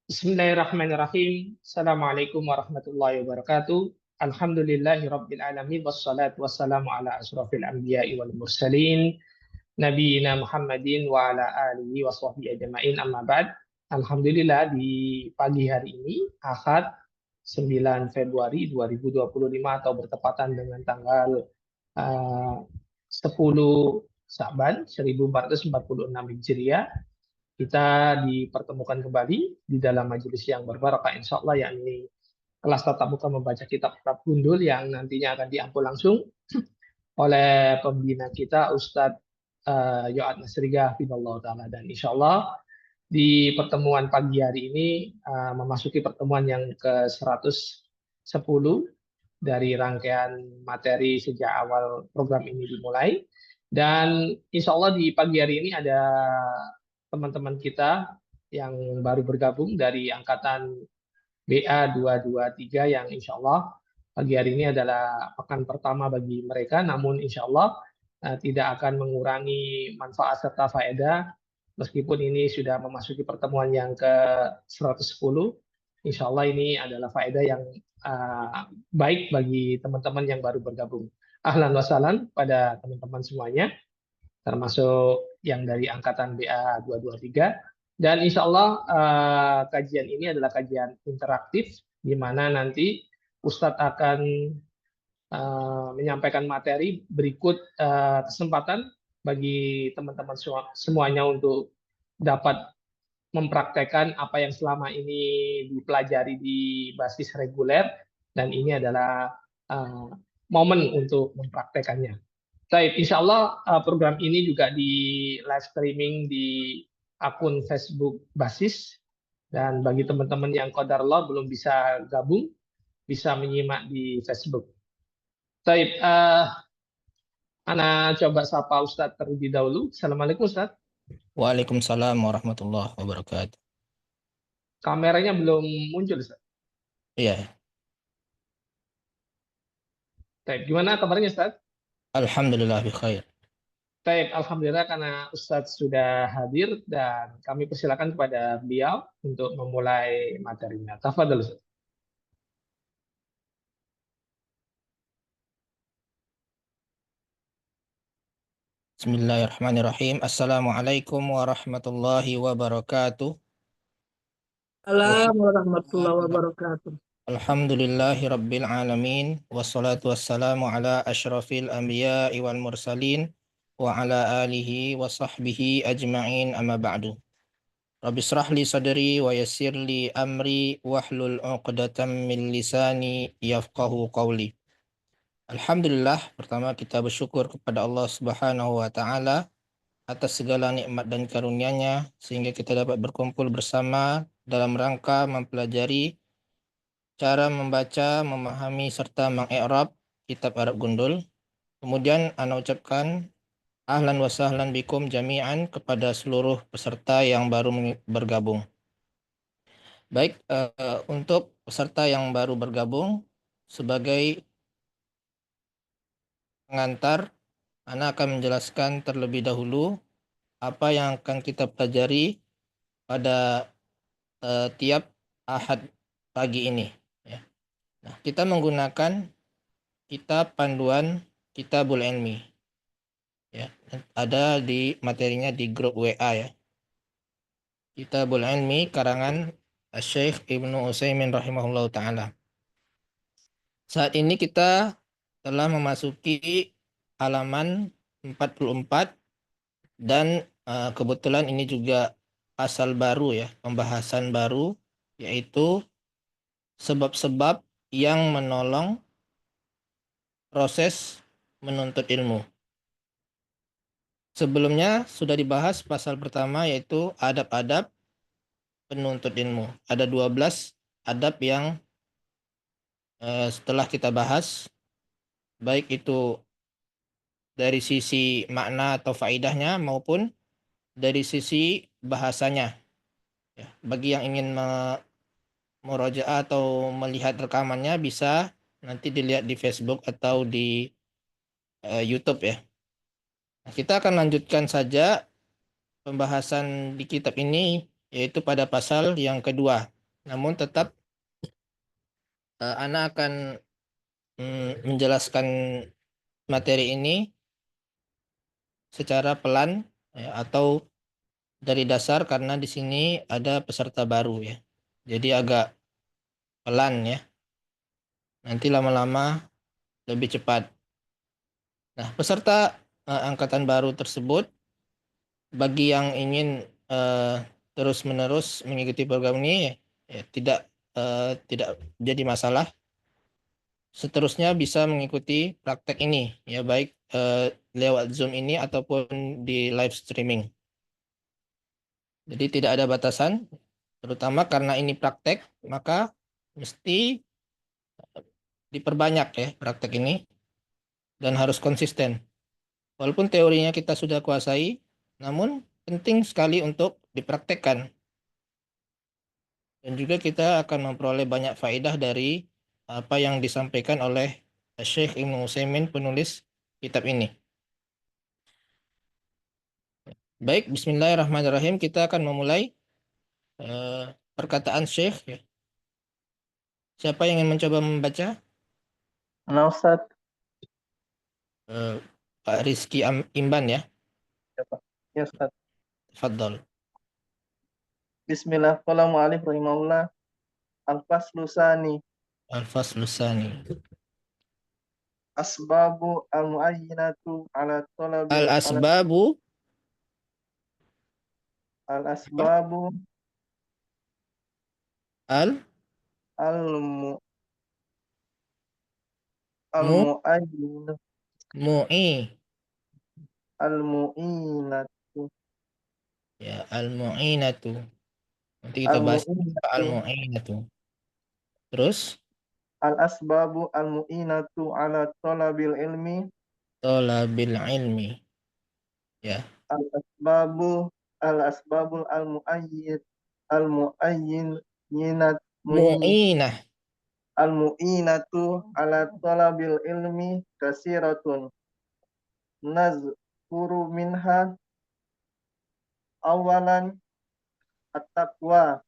Bismillahirrahmanirrahim. Assalamualaikum warahmatullahi wabarakatuh. Alhamdulillahi rabbil alamin wassalatu wassalamu ala asrofil anbiya'i wal mursalin nabiyina Muhammadin wa ala alihi wa sahbihi ajma'in amma ba'd. Alhamdulillah di pagi hari ini Ahad 9 Februari 2025 atau bertepatan dengan tanggal 10 Sa'ban 1446 Hijriah, kita dipertemukan kembali di dalam majelis yang berbarakah insya Allah, yakni kelas tatap muka membaca kitab kitab gundul yang nantinya akan diampu langsung oleh pembina kita Ustadz Yoat Nasriga Hafidhullah Ta'ala. Dan insya Allah di pertemuan pagi hari ini memasuki pertemuan yang ke-110 dari rangkaian materi sejak awal program ini dimulai. Dan insya Allah di pagi hari ini ada teman-teman kita yang baru bergabung dari angkatan BA 223 yang insya Allah pagi hari ini adalah pekan pertama bagi mereka, namun insya Allah tidak akan mengurangi manfaat serta faedah meskipun ini sudah memasuki pertemuan yang ke-110. Insya Allah ini adalah faedah yang baik bagi teman-teman yang baru bergabung. Ahlan wa sahlan pada teman-teman semuanya, termasuk yang dari angkatan BA 223. Dan insya Allah kajian ini adalah kajian interaktif, di mana nanti Ustadz akan menyampaikan materi berikut, kesempatan bagi teman-teman semuanya untuk dapat mempraktekkan apa yang selama ini dipelajari di basis reguler, dan ini adalah momen untuk mempraktekannya. Baik, insya Allah program ini juga di live streaming di akun Facebook Basis, dan bagi teman-teman yang qadarullah belum bisa gabung, bisa menyimak di Facebook. Baik, Ana coba sapa Ustadz terlebih dahulu. Assalamualaikum Ustadz. Waalaikumsalam warahmatullahi wabarakatuh. Kameranya belum muncul Ustadz. Iya, Baik, gimana kabarnya Ustadz? alhamdulillah bi khair. Baik, alhamdulillah karena Ustadz sudah hadir dan kami persilakan kepada beliau untuk memulai materinya. Tafadhol Ustadz. Bismillahirrahmanirrahim. Assalamualaikum warahmatullahi wabarakatuh. Assalamualaikum warahmatullahi wabarakatuh. Alhamdulillahi rabbil alamin. Wassalatu wassalamu ala asyrafil anbiya'i wal mursalin wa ala alihi wa sahbihi ajma'in amma ba'du. Rabbi israh li sadri wa yassir li amri wahlul 'uqdatam min lisani yafqahu qawli. Alhamdulillah, pertama kita bersyukur kepada Allah Subhanahu wa taala atas segala nikmat dan karunia-Nya sehingga kita dapat berkumpul bersama dalam rangka mempelajari cara membaca, memahami serta mengi'rab kitab Arab Gundul. Kemudian ana ucapkan ahlan wa sahlan bikum jami'an kepada seluruh peserta yang baru bergabung. Baik, untuk peserta yang baru bergabung, sebagai pengantar, ana akan menjelaskan terlebih dahulu apa yang akan kita pelajari pada tiap Ahad pagi ini. Ya. Nah, kita menggunakan kitab panduan Kitabul Ilmi. Ya, ada di materinya di grup WA ya. Kitabul Ilmi karangan Syekh Ibnu Utsaimin rahimahullah taala. Saat ini kita telah memasuki halaman 44 dan kebetulan ini juga pasal baru ya, pembahasan baru, yaitu sebab-sebab yang menolong proses menuntut ilmu. Sebelumnya sudah dibahas pasal pertama, yaitu adab-adab penuntut ilmu. Ada 12 adab yang setelah kita bahas, baik itu dari sisi makna atau faidahnya maupun dari sisi bahasanya. Ya, bagi yang ingin murojaah atau melihat rekamannya bisa nanti dilihat di Facebook atau di YouTube ya. Nah, kita akan lanjutkan saja pembahasan di kitab ini, yaitu pada pasal yang kedua. Namun tetap Ana akan menjelaskan materi ini secara pelan ya, atau dari dasar karena di sini ada peserta baru ya. Jadi agak pelan ya. Nanti lama-lama lebih cepat. Nah, peserta angkatan baru tersebut bagi yang ingin terus-menerus mengikuti program ini ya, tidak jadi masalah. Seterusnya bisa mengikuti praktek ini ya, baik lewat Zoom ini ataupun di live streaming. Jadi tidak ada batasan, terutama karena ini praktek, maka mesti diperbanyak ya praktek ini dan harus konsisten. Walaupun teorinya kita sudah kuasai, namun penting sekali untuk dipraktekkan. Dan juga kita akan memperoleh banyak faedah dari apa yang disampaikan oleh Syekh Ibnu Utsaimin penulis kitab ini. Baik, bismillahirrahmanirrahim. Kita akan memulai perkataan Syekh. Ya. Siapa yang ingin mencoba membaca? Nah, Ustaz. Pak Rizky Imban ya. Ya, Pak. Ya, Ustaz. Tafadhol. Bismillah. Assalamualaikum warahmatullahi wabarakatuh. Al-Faslu Tsani. Al-Faslu Tsani. Asbabu al-muayyinatu ala talabil Al-asbabu. al-asbabu Al al-mu mu al-muayyin mu'i al-mu'inatu ya, al-mu'inatu. Nanti kita bahas al-mu'inatu. Terus al-asbabu al-mu'inatu ala talabil ilmi talabil ilmi. Ya. al-asbabul al-muayyin al-muayyinat Mu'inah. al-mu'inatu ala talabil ilmi kasiratun nazkuru minha awalan at-taqwa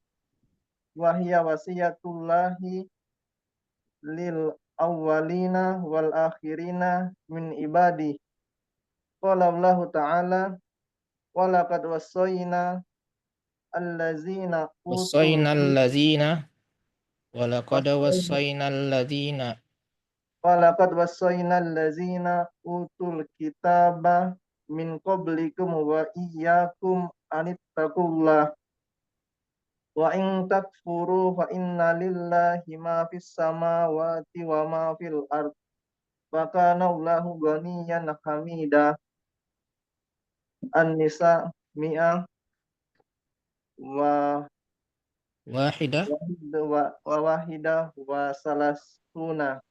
wa hiya wasiyatullahi lil awwalina wal akhirina min ibadi. Qala Allah Ta'ala wa laqad wassayna allazina utul Wassaynal ladzina wa laqad wassaynal ladzina Walaqad wassayna allazina utul kitaba min qablikum wa iyyakum anittaqullah wa in takfuru fa inna lillahi ma fis samawati wa ma fil ard wa kana Allahu ghaniyan hamida. An-Nisa mi'ah wa wahidah wahida wa salasuna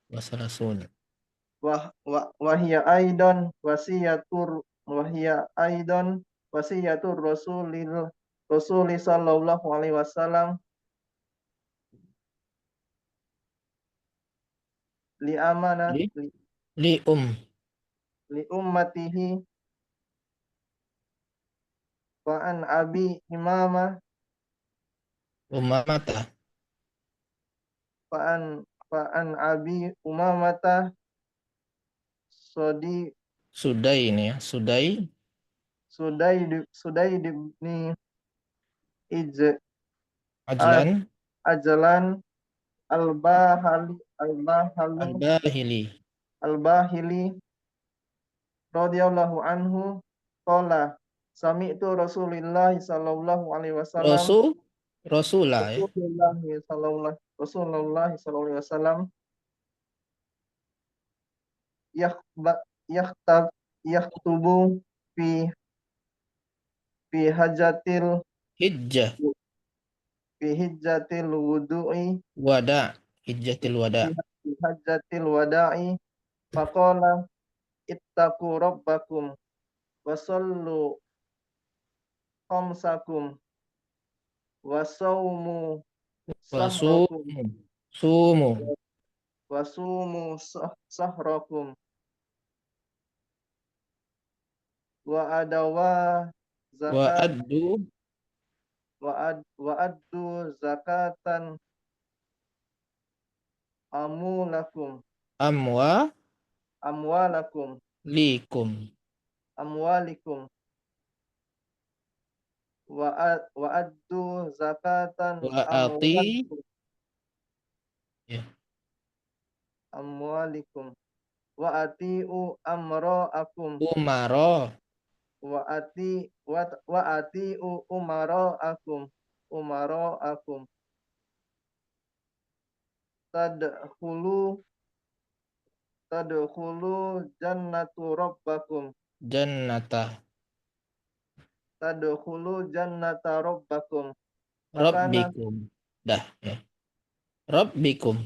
wasalasun. wahia aidan wasiyatur rasuli sallallahu alaihi wasallam li amana Li li ummatihi wa an abi imamah umamata. fa an abi umamata sodi Sudai ini ya, Sudai sudai ibni Ajlan Ajlan Al-Bahili. al-Bahili radhiyallahu anhu qala sami'tu Rasulillah sallallahu alaihi wasallam Rasulah ya. Rasulullah sallallahu alaihi wasallam yaktubu fi hajatil Hijjah wudu'i wada. Hijjatil wada. fi hajatil wada'i faqala ittaqu rabbakum wa sallu khamsakum wa sawmu sahrakum Sumu wa sumu sahrakum wa adawa wa zakat addu wa'addu zakatan amwalakum amwalakum amwalikum wa'addu zakatan wa'ati ya, amwalikum wa'atiu amra'akum umaro wa'atiu umara'akum tadkhulu jannatu rabbakum jannata tadkhulu jannata rabbakum Makana rabbikum. Dah ya. Rabbikum.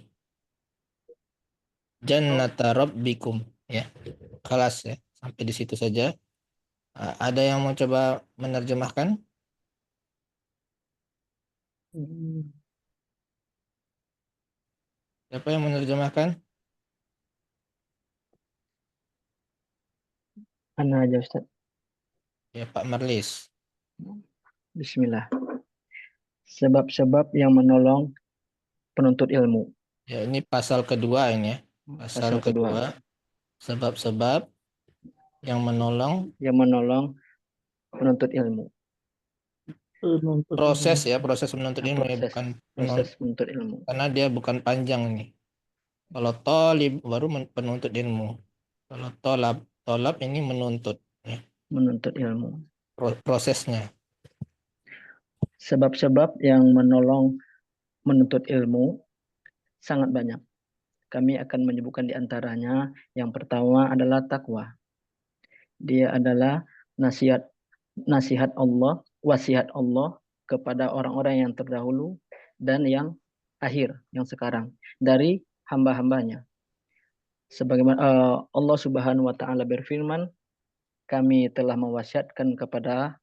Jannata rabbikum ya. Kelas ya. Sampai di situ saja. Ada yang mau coba menerjemahkan? Siapa yang menerjemahkan? Ana aja Ustaz. Ya, Pak Marlis. Bismillah. Sebab-sebab yang menolong penuntut ilmu. Ya, ini pasal kedua ini ya. Pasal kedua. Sebab-sebab yang menolong Penuntut ilmu. proses ya, proses menuntut ilmu ya, bukan Proses menuntut ilmu. karena dia bukan panjang ini. Kalau tolib baru penuntut ilmu. Kalau tolab ini menuntut ya. Menuntut ilmu. Prosesnya. Sebab-sebab yang menolong menuntut ilmu sangat banyak. Kami akan menyebutkan di antaranya. Yang pertama adalah takwa. Dia adalah nasihat Allah, wasiat Allah kepada orang-orang yang terdahulu dan yang akhir, yang sekarang, dari hamba-hambanya. Sebagaimana Allah Subhanahu wa taala berfirman, kami telah mewasiatkan kepada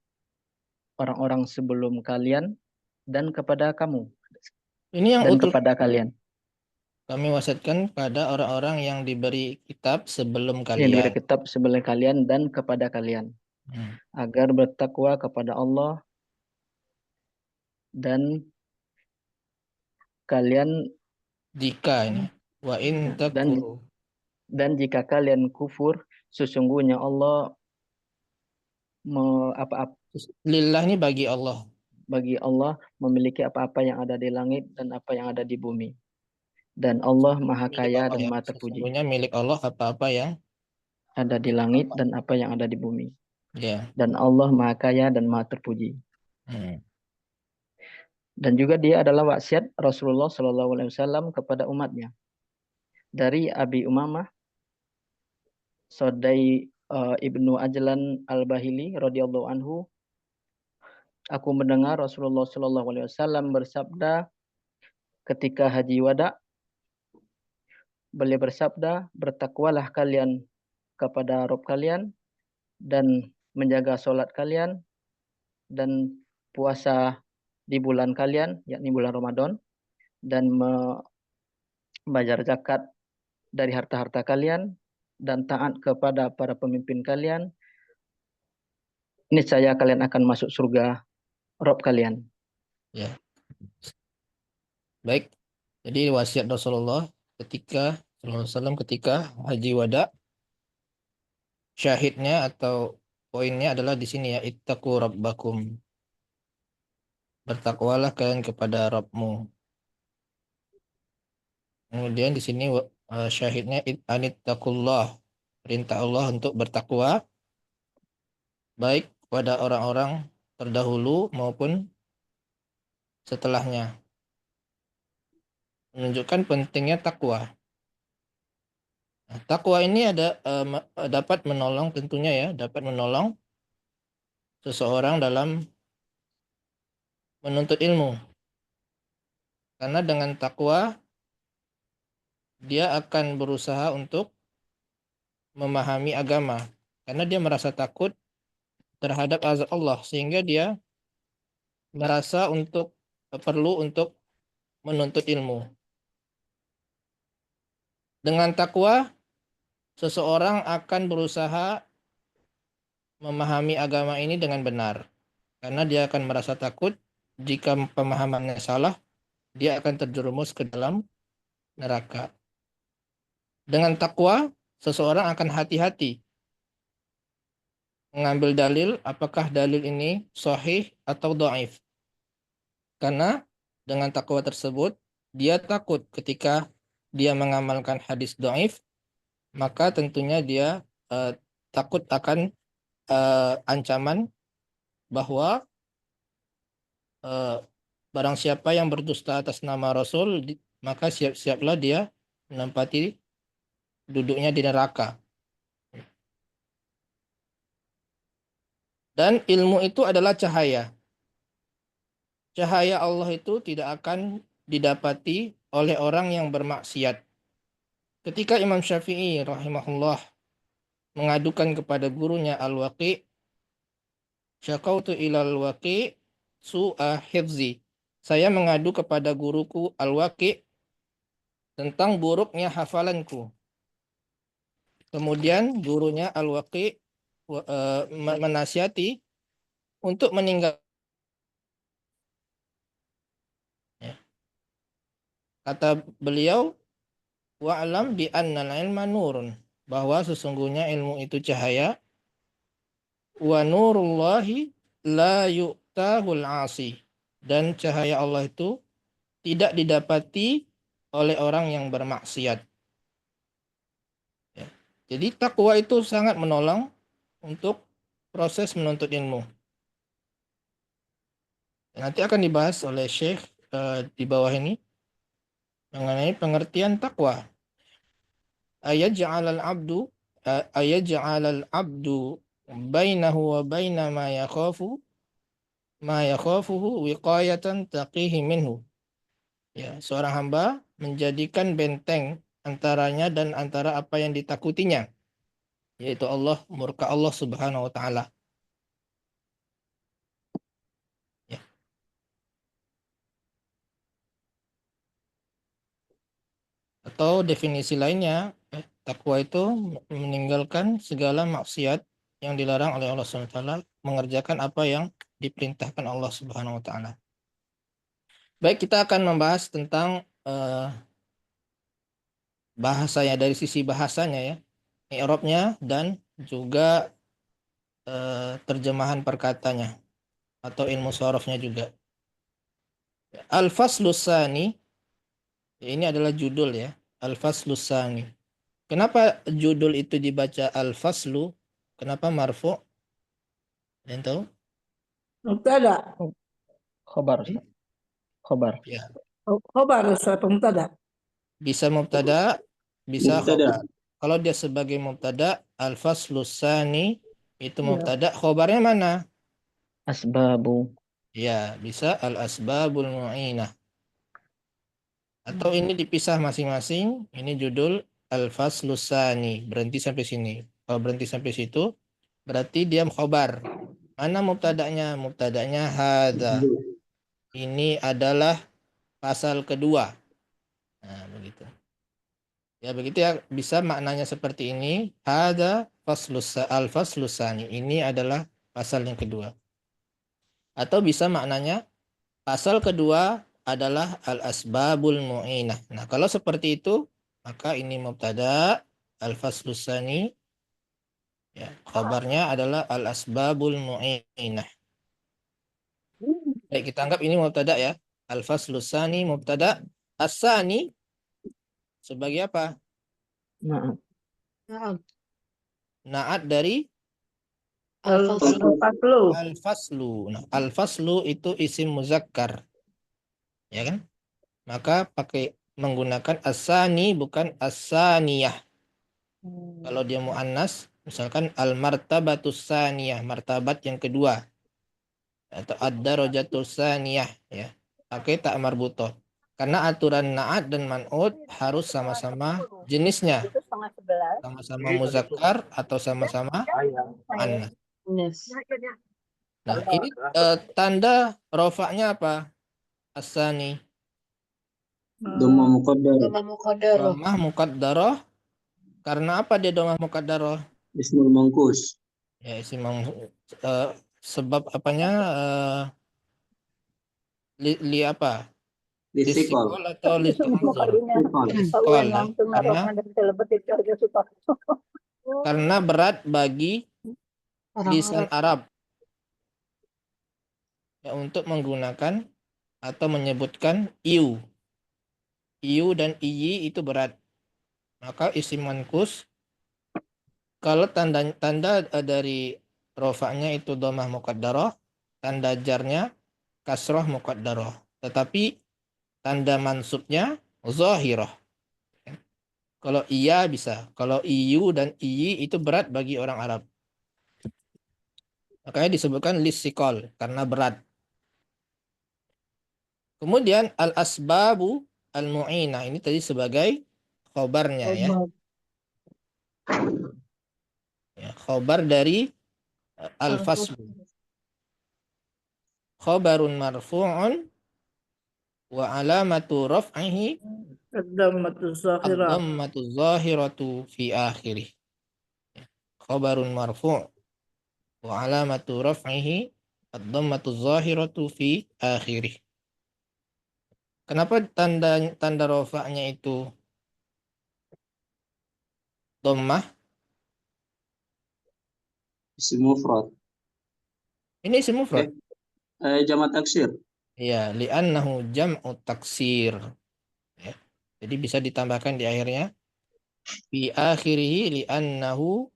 orang-orang sebelum kalian dan kepada kamu Ini yang dan utul kepada kalian. kami wasiatkan pada orang-orang yang diberi kitab sebelum Yang diberi kalian. kitab sebelum kalian dan kepada kalian. Agar bertakwa kepada Allah dan kalian Jika ini wa in takfuru dan jika kalian kufur, sesungguhnya Allah lillah ini bagi Allah. Bagi Allah memiliki apa-apa yang ada di langit dan apa yang ada di bumi. Dan Allah Maha Kaya dan Maha Terpuji. Sesungguhnya milik Allah apa-apa yang ada di langit dan apa yang ada di bumi. Ya. Dan Allah Maha Kaya dan Maha Terpuji. Dan juga dia adalah wasiat Rasulullah SAW kepada umatnya. Dari Abi Umamah Sodai Ibnu Ajlan Al-Bahili radhiyallahu anhu, aku mendengar Rasulullah SAW bersabda ketika haji wada, beliau bersabda, bertakwalah kalian kepada Rabb kalian dan menjaga sholat kalian dan puasa di bulan kalian, yakni bulan Ramadan, dan membayar zakat dari harta-harta kalian dan taat kepada para pemimpin kalian, niscaya kalian akan masuk surga Rabb kalian. Ya. Baik. Jadi wasiat Rasulullah ketika haji wada, syahidnya atau poinnya adalah di sini ya, ittaqu rabbakum. Bertakwalah kalian kepada Rabbmu. Kemudian di sini syahidnya anittaqullah. Perintah Allah untuk bertakwa baik pada orang-orang terdahulu maupun setelahnya. Menunjukkan pentingnya takwa. Nah, takwa ini dapat menolong tentunya ya, dapat menolong seseorang dalam menuntut ilmu. Karena dengan takwa dia akan berusaha untuk memahami agama. Karena dia merasa takut terhadap azab Allah sehingga dia merasa perlu untuk menuntut ilmu. Dengan takwa seseorang akan berusaha memahami agama ini dengan benar. Karena dia akan merasa takut jika pemahamannya salah, dia akan terjerumus ke dalam neraka. Dengan takwa, seseorang akan hati-hati mengambil dalil, apakah dalil ini sahih atau dhaif. Karena dengan takwa tersebut, dia takut ketika dia mengamalkan hadis dhaif, maka tentunya dia takut akan ancaman bahwa barang siapa yang berdusta atas nama Rasul, maka siap-siaplah dia menempati duduknya di neraka. Dan ilmu itu adalah cahaya. Cahaya Allah itu tidak akan didapati oleh orang yang bermaksiat. Ketika Imam Syafi'i rahimahullah mengadukan kepada gurunya Al-Waqi', syakautu ilal Waqi' su'a hifzi. Saya mengadu kepada guruku Al-Waqi' tentang buruknya hafalanku. Kemudian gurunya Al-Waqi' menasihati untuk meninggal. Kata beliau, wa'lam bi annal ilma nurun, bahwa sesungguhnya ilmu itu cahaya, wa nurullahi la yu'tahul asi, dan cahaya Allah itu tidak didapati oleh orang yang bermaksiat. Ya. Jadi takwa itu sangat menolong untuk proses menuntut ilmu. Nanti akan dibahas oleh Syekh di bawah ini mengenai pengertian takwa. Ayaj'alal abdu bainahu wa baina ma yakhafuhu wiqayatan taqihi minhu. Ya, seorang hamba menjadikan benteng antaranya dan antara apa yang ditakutinya, yaitu murka Allah Subhanahu wa taala. Ya. Atau definisi lainnya, takwa itu meninggalkan segala maksiat yang dilarang oleh Allah Subhanahu wa taala, mengerjakan apa yang diperintahkan Allah Subhanahu wa taala. Baik, kita akan membahas tentang bahasanya, dari sisi bahasanya ya, i'rabnya dan juga terjemahan perkatanya atau ilmu sharafnya juga. Al-Faslus Tsani, ini adalah judul ya, Al-Faslus Tsani. Kenapa judul itu dibaca Al-Faslu? Kenapa marfu? Kalian tahu? مبتدأ Khobar, Ustaz. Khobar. Ya. خبر أستاذ مبتدأ Bisa mubtada, bisa Mubtada. khobar. Kalau dia sebagai mubtada, Al-Faslus Tsani itu Ya. mubtada, khobarnya mana? Asbabu. Ya, bisa al-asbabul mu'inah. Atau ini dipisah masing-masing, ini judul al-faslus tsani, berhenti sampai sini. Kalau berhenti sampai situ, berarti dia khobar. Mana mubtada'nya? Mubtada'nya hadza. Ini adalah pasal kedua. Nah, begitu. Ya, begitu ya, bisa maknanya seperti ini. Hadza al-faslus tsani. Ini adalah pasal yang kedua. Atau bisa maknanya pasal kedua adalah al-asbabul mu'inah. Nah, kalau seperti itu, maka ini mubtada, al-faslus tsani, ya, khabarnya adalah al-asbabul mu'inah. Baik, kita anggap ini mubtada ya. Al-faslus tsani mubtada, as-tsani sebagai apa? Maaf. نعم Na'at dari الفصل al-faslu. Nah, al-faslu itu isim muzakkar. Ya kan? Maka pakai menggunakan as-tsani bukan as-tsaniyah. Kalau dia muannas, misalkan al-martabatus tsaniyah, martabat yang kedua. Atau ad-darajatus tsaniyah, ya. Pakai ta marbutoh. Karena aturan na'at dan man'ut harus sama-sama jenisnya. Sama-sama muzakkar atau sama-sama muannas. Nah, ini tanda rofaknya apa? As-tsani. Dhamma muqaddar. Dhammah muqaddarah. Karena apa dia dhammah muqaddarah? Ismul mangkus. Ya, sebab apanya Li apa? Lisikol. Lisikol atau litahzur? Lisikol. Lisikol ya. Karena berat bagi Orang lisan Arab. Arab ya, untuk menggunakan atau menyebutkan iu. Iu dan iyi itu berat. Maka isim mankus kalau tanda dari rofaknya itu dhammah muqaddarah, tanda jarnya kasroh muqaddarah. Tetapi tanda mansubnya zahirah. Kalau iya bisa. Kalau iyu dan iyi itu berat bagi orang Arab. Makanya disebutkan lisikol karena berat. Kemudian al-asbabu al-mu'inah. Ini tadi sebagai khobarnya ya. Khobar dari al-faslu. Khobarun marfu'un wa alamatu raf'ihi Ad-dammatu zahirah. ad-dhammatu zahiratu fi akhirih. Khobarun marfu' wa alamatu raf'ihi ad-dhammatu zahiratu fi akhirih. Kenapa tanda rofaknya itu dhammah? Isim mufrad. Ini isim mufrad. Jamak taksir. Ya, li'annahu jam'u taksir. Ya. Jadi bisa ditambahkan di akhirnya fi akhirih li'annahu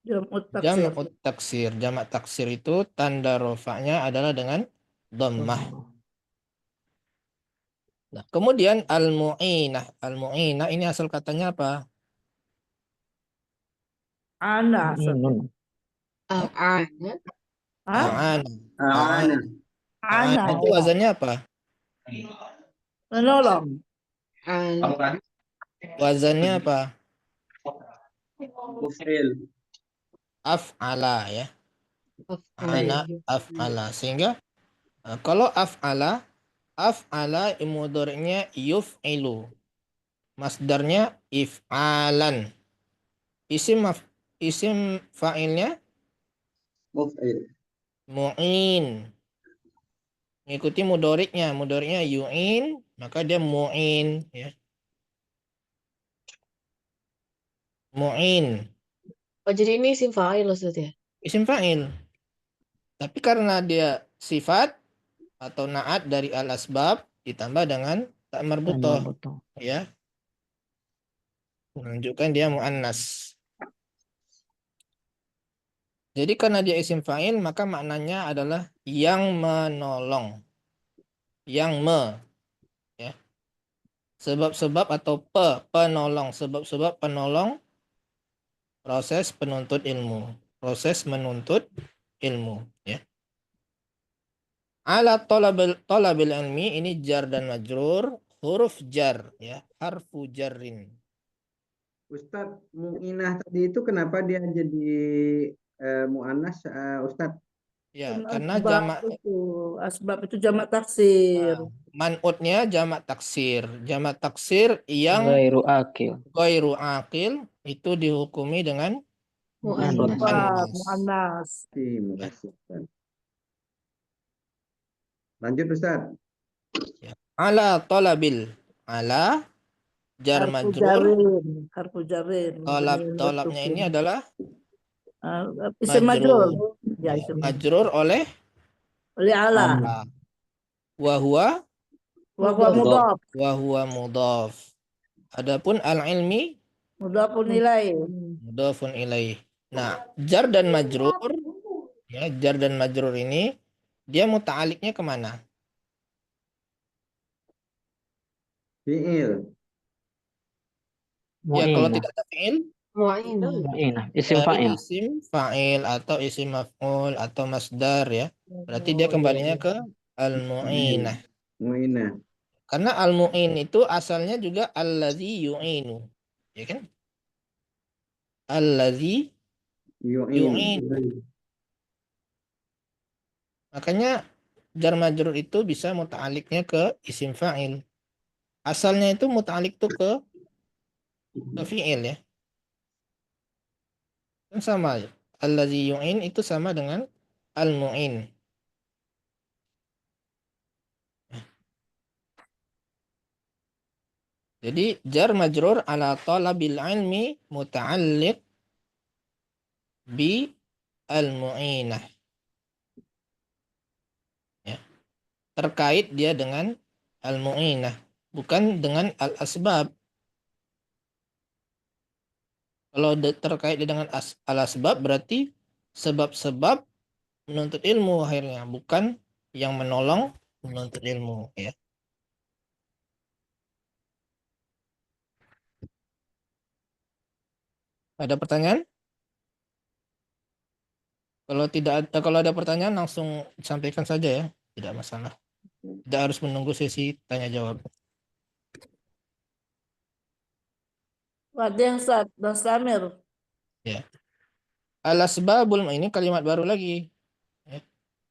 Jam'ut taksir. jam'u taksir. Jamak taksir itu tanda rofaknya adalah dengan dhammah. Nah, kemudian al-mu'inah. Al-mu'inah ini asal katanya apa? Ana. Nun. Hah? A'ana. Ana. Ana. Itu wazannya apa? Menolong. Wazannya apa? Muf'il. Af'ala ya. Ana af'ala. Sehingga kalau af'ala mudhari'nya yuf'ilu. Masdarnya if'alan. Isim fa'ilnya Muf'il. mu'in. Mengikuti mudhari'nya yu'in, maka dia mu'in ya. Mu'in. Oh, jadi ini isim fa'il maksudnya? Isim fa'il. Tapi karena dia sifat atau naat dari al-asbab ditambah dengan tak marbutoh ya. Menunjukkan dia mu'annas. Jadi karena dia isim fa'il maka maknanya adalah yang menolong. Yang ya. Sebab-sebab atau penolong, sebab-sebab penolong proses penuntut ilmu. Proses menuntut ilmu ya. Ala talabil ilmi ini jar dan majrur, huruf jar ya, harfu jarrin. Ustadz, mu'inah tadi itu kenapa dia jadi mu'annas, Ustadz? Ya, Kan karena asbab jamak itu. Asbab itu jamak taksir. man'utnya jamak taksir. Jamak taksir yang Ghairu akil. ghairu aqil itu dihukumi dengan Mu'annas. Mu'annas. Terima kasih, Ustadz. Lanjut, Ustadz. ala talabil. Ala jar Harfu majrur. jarin. Harfu jarin. Tolabnya ini adalah Isim majrur. Ya, Ya, isim majrur oleh oleh ala. wa huwa Wa huwa mudhaf. mudhaf. Adapun al-ilmi Mudhafun ilaih. mudhafun ilaih. Nah, jar dan majrur ya, jar dan majrur ini dia muta'aliknya kemana? Fi'il. Ya, kalau Mu'inah. tidak ada fi'il Mu'inah. Mu'inah. Isim dari fa'il. isim fa'il atau isim maf'ul atau masdar ya. Berarti dia kembalinya ke al-mu'inah. Mu'inah. Karena al-mu'in itu asalnya juga allazi yu'inu. Ya kan? Allazi Yu'in. Makanya jar majrur itu bisa muta'aliknya ke isim fa'il. Asalnya itu muta'alik tuh ke fi'il ya. Kan sama. Allazi yu'in itu sama dengan al-mu'in. Jadi jar majrur ala talabil ilmi muta'alliq bi al-mu'inah. Ya. Terkait dia dengan al-mu'inah, bukan dengan al-asbab. Kalau terkait dia dengan al-asbab berarti sebab-sebab menuntut ilmu akhirnya, bukan yang menolong menuntut ilmu, ya. Ada pertanyaan? Kalau ada pertanyaan langsung sampaikan saja ya, tidak masalah. Tidak harus menunggu sesi tanya jawab. Ada yang Ustaz, dan Samir. Ya. Al-asbabul ini kalimat baru lagi. Ya.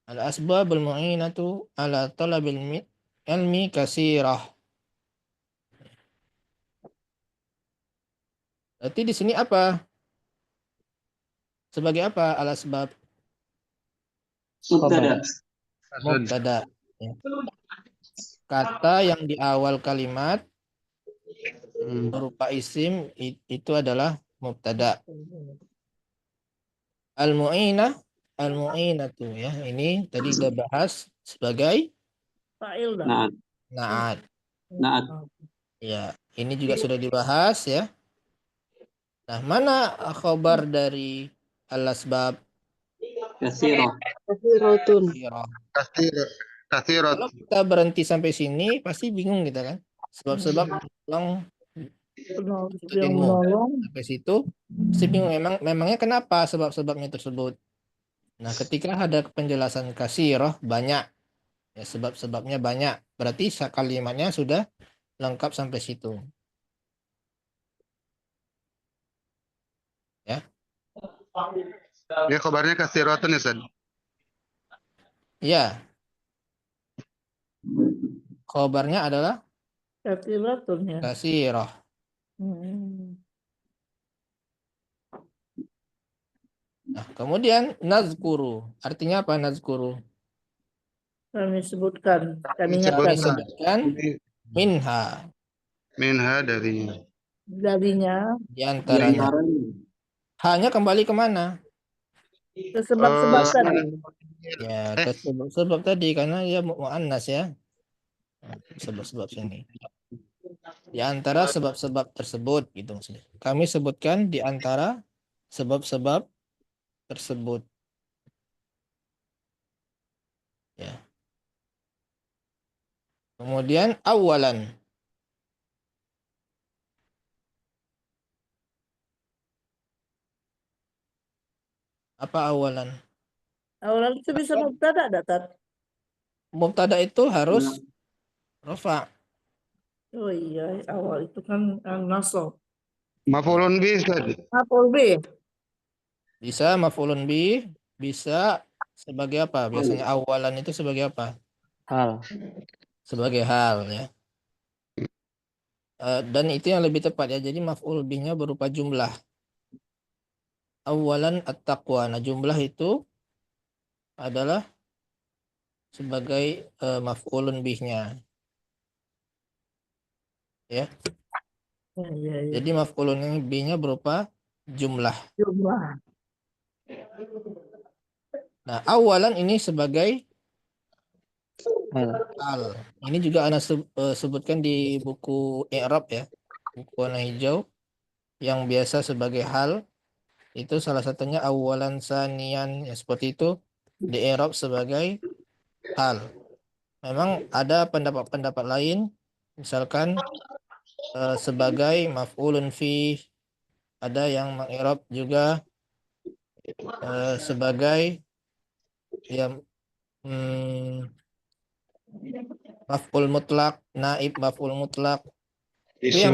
Al-asbabul mu'inatu ala talabil ilmi kasirah. Berarti di sini apa? Sebagai apa al-asbab? Mubtada. Mubtada. Ya. Kata yang di awal kalimat berupa isim itu adalah mubtada. Al-mu'inatu ya. Ini tadi udah bahas sebagai Fa'il dah. Naat. naat. Naat. Ya, ini juga sudah dibahas ya. Nah, mana khobar dari al-asbab? Katsirah. Katsiratun. Kalau kita berhenti sampai sini pasti bingung kita kan. Sebab-sebab menolong untuk Yang ilmu. menolong. Sampai situ pasti bingung memangnya kenapa sebab-sebabnya tersebut. Nah, ketika ada penjelasan kasirah banyak ya, sebab-sebabnya banyak. Berarti kalimatnya sudah lengkap sampai situ. Ya. Ya kabarnya katsiratun ya, Ustaz. Ya. Khobarnya adalah Katsiratun ya. kasirah. Nah, kemudian nazkuru. Artinya apa nazkuru? Kami sebutkan, kami Kami ingatkan. sebutkan minha. Minha darinya. Darinya, Di antaranya. Hanya kembali kemana? ke sebab-sebab tadi. Ya, ke sebab tadi karena dia mu'annas ya. Sebab-sebab sini. Di antara sebab-sebab tersebut gitu maksudnya. Kami sebutkan di antara sebab-sebab tersebut. Ya. Kemudian awalan. Apa awalan? Awalan itu bisa mubtada datat. Mubtada itu harus rafa. Oh iya, awal itu kan nasab. Maf'ulun bih, Ustaz. Maf'ul bih. Bisa maf'ulun bih, bisa sebagai apa? Biasanya awalan itu sebagai apa? Hal. Sebagai hal ya. Dan itu yang lebih tepat ya. Jadi maf'ul bihnya berupa jumlah. Awalan at-taqwa. Nah, jumlah itu adalah sebagai maf'ulun bihnya. Ya. Ya. Jadi maf'ulun bihnya berupa jumlah. Jumlah. Nah, awalan ini sebagai hal. Ini juga Anda sebutkan di buku i'rab ya. Buku warna hijau yang biasa sebagai hal itu salah satunya awalan sanian ya, seperti itu di i'rab sebagai hal. Memang ada pendapat-pendapat lain misalkan sebagai maf'ulun fi, ada yang meng'irab juga sebagai ya maf'ul mutlak, naib maf'ul mutlak. Itu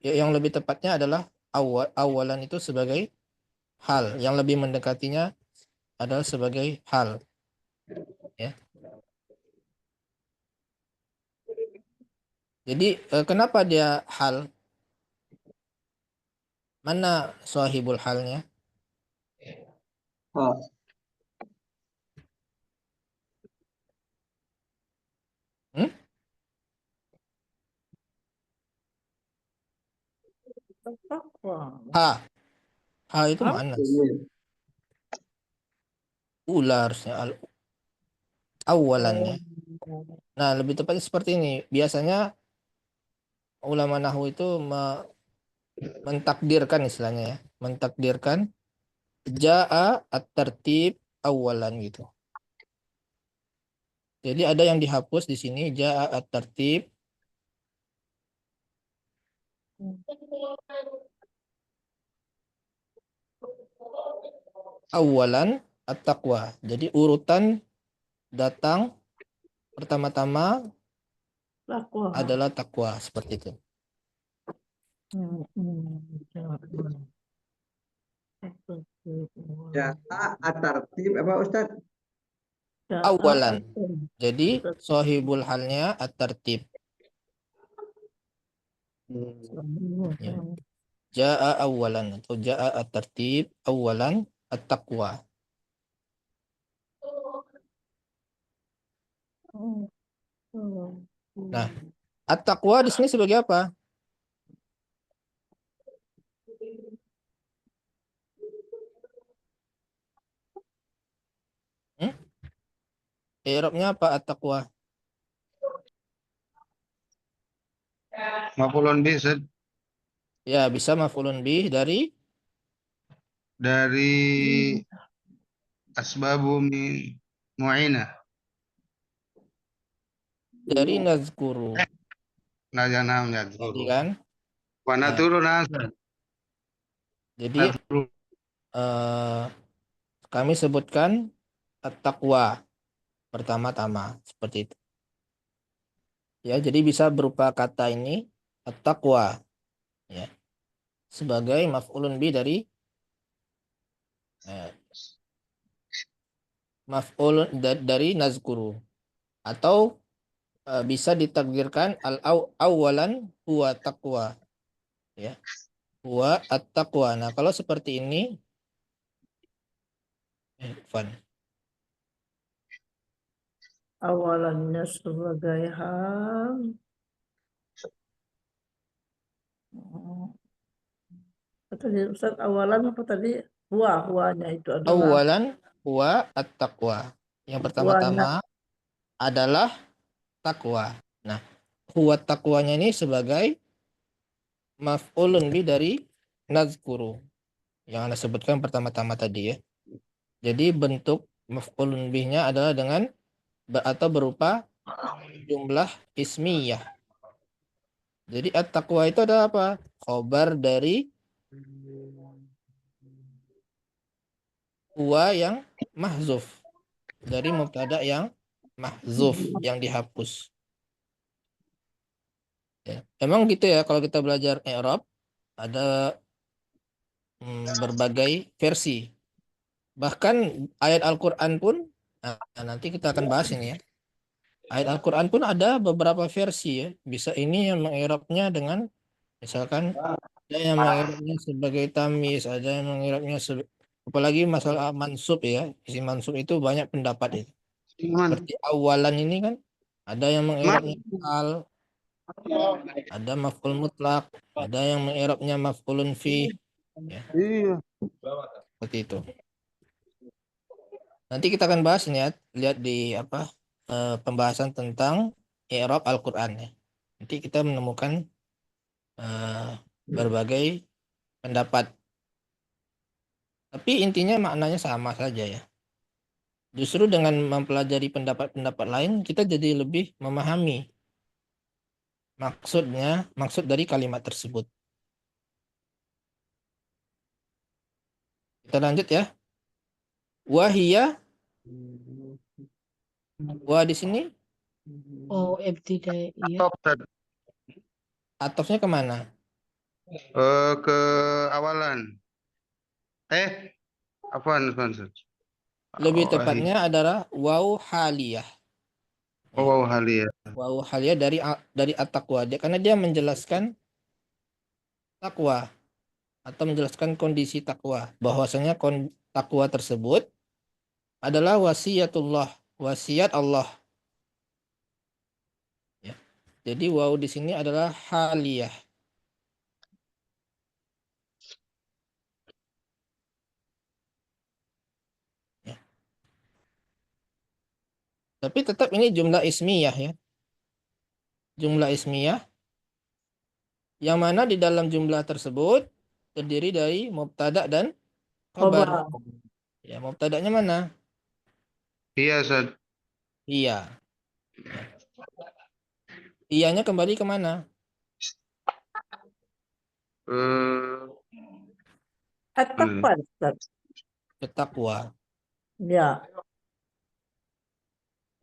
yang lebih tepatnya adalah awalan itu sebagai hal, yang lebih mendekatinya adalah sebagai hal. Ya. Jadi kenapa dia hal? Mana sahibul halnya? Takwa. Ha. Ha itu Hah? muannas. Uyun. Ula harusnya awalannya. Oh. Nah, lebih tepatnya seperti ini. Biasanya ulama nahwu itu mentakdirkan istilahnya ya. Mentakdirkan ja'a at-tartib awalan gitu. Jadi ada yang dihapus di sini ja'a at-tartib awalan at-taqwa. Jadi urutan datang pertama-tama Takwa. adalah takwa seperti itu. Ja'a at-tartib apa Ustaz? Awalan. Jadi sohibul halnya at-tartib. Ya. Ja'a awalan atau ja'a at-tartib awalan at-taqwa. Nah, at-taqwa di sini sebagai apa? I'rabnya apa at-taqwa? Maf'ulun bih, Ustaz. Ya, bisa maf'ulun bih dari Asbabu mu'inah. nazkuru. Nah, jangan Tadi kan? Wa naturu nasr. Jadi kami sebutkan at-taqwa pertama-tama seperti itu. Ya, jadi bisa berupa kata ini at-taqwa ya. Sebagai maf'ulun bih dari maf'ul dari nazkuru atau bisa ditakdirkan awalan huwa taqwa ya. Huwa at-taqwa. Nah, kalau seperti ini Fun. Awalannya sebagai hal. Tadi Ustaz awalan apa tadi? Huwanya itu adalah Awalan huwa at-taqwa. Yang pertama-tama adalah takwa. Nah, huwa taqwanya ini sebagai maf'ulun bi dari nazkuru. Yang Anda sebutkan pertama-tama tadi ya. Jadi bentuk maf'ulun bihnya adalah dengan atau berupa jumlah ismiyah. Jadi at-taqwa itu adalah apa? Khobar dari huwa yang mahzuf. Dari mubtada yang mahzuf, yang dihapus. Ya. Emang gitu ya kalau kita belajar i'rab ada berbagai versi. Bahkan ayat Al-Qur'an pun nanti kita akan bahas ini ya. Ayat Al-Qur'an pun ada beberapa versi ya. Bisa ini yang mengirabnya dengan misalkan ada yang mengirabnya sebagai tamis, ada yang mengirabnya apalagi masalah mansub ya. Isi mansub itu banyak pendapat itu. Seperti awalan ini kan ada yang mengirabnya al, ada maf'ul mutlak, ada yang mengirabnya maf'ulun fi. Ya. Seperti itu. Nanti kita akan bahas nih ya, lihat di pembahasan tentang i'rab Al-Qur'an ya. Nanti kita menemukan berbagai pendapat. Tapi intinya maknanya sama saja ya. Justru dengan mempelajari pendapat-pendapat lain, kita jadi lebih memahami maksud dari kalimat tersebut. Kita lanjut ya. Wahia. Wah di sini. Oh, ibtidaiyah. Atofnya kemana? Ke awalan. Apaan? Lebih tepatnya adalah waw haliyah. Waw haliyah. Waw haliyah dari at-taqwa. Karena dia menjelaskan takwa atau menjelaskan kondisi takwa. Bahwasanya takwa tersebut adalah wasiatullah, wasiat Allah. Ya. Jadi waw di sini adalah haliyah. Tapi tetap ini jumlah ismiyah ya. Jumlah ismiyah yang mana di dalam jumlah tersebut terdiri dari mubtada dan khabar. Khobar. Ya, mubtadanya mana? Iya, Ustaz. Iya. Iyanya kembali kemana? Eh, At-taqwa, Ustaz. Ke takwa. Ya.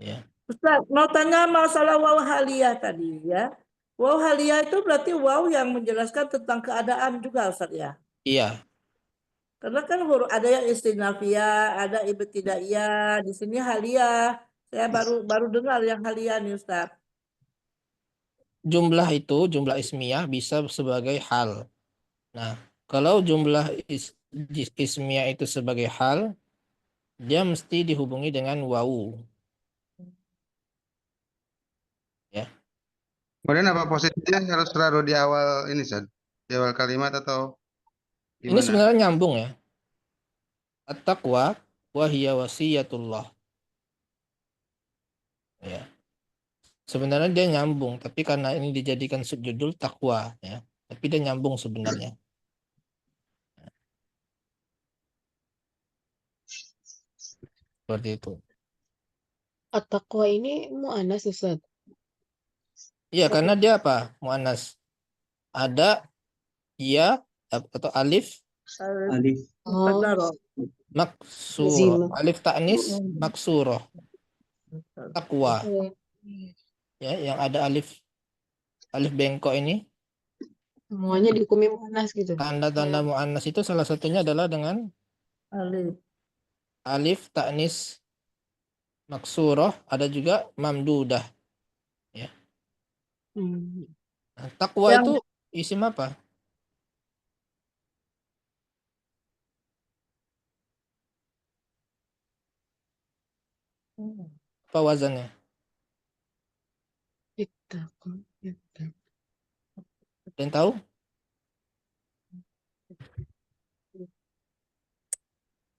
Ya. Ustaz, mau tanya masalah waw haliyah tadi ya. Waw haliyah itu berarti waw yang menjelaskan tentang keadaan juga, Ustaz ya. Iya. Karena kan huruf ada yang istinafiyah, ada ibtidaiyah, di sini haliyah. Saya baru dengar yang haliyah nih, Ustaz. Jumlah itu, jumlah ismiyah bisa sebagai hal. Nah, kalau jumlah ismiyah itu sebagai hal, dia mesti dihubungi dengan wawu. Ya. Kemudian apa posisinya harus selalu di awal ini, Ustaz? Di awal kalimat atau Ini gimana? sebenarnya nyambung ya. At-taqwa wa hiya wasiyatullah. Ya. Sebenarnya dia nyambung, tapi karena ini dijadikan subjudul takwa ya. Tapi dia nyambung sebenarnya. Seperti itu. At-taqwa ini mu'anas, Ustaz. Iya, karena dia apa? Muannas. Ada ya atau alif Alif. Oh, Muqaddarah. maksuroh. Lazimah. Alif taknis maksuroh. Takwa. Oke. Ya, yang ada alif bengkok ini. Semuanya dihukumi mu'anas gitu. Tanda-tanda muannas itu salah satunya adalah dengan Alif. alif taknis maksuroh, ada juga mamdudah. Hmm. Nah, takwa Yang itu isim apa? Apa wazannya? Ittaqwa. Ada yang tahu?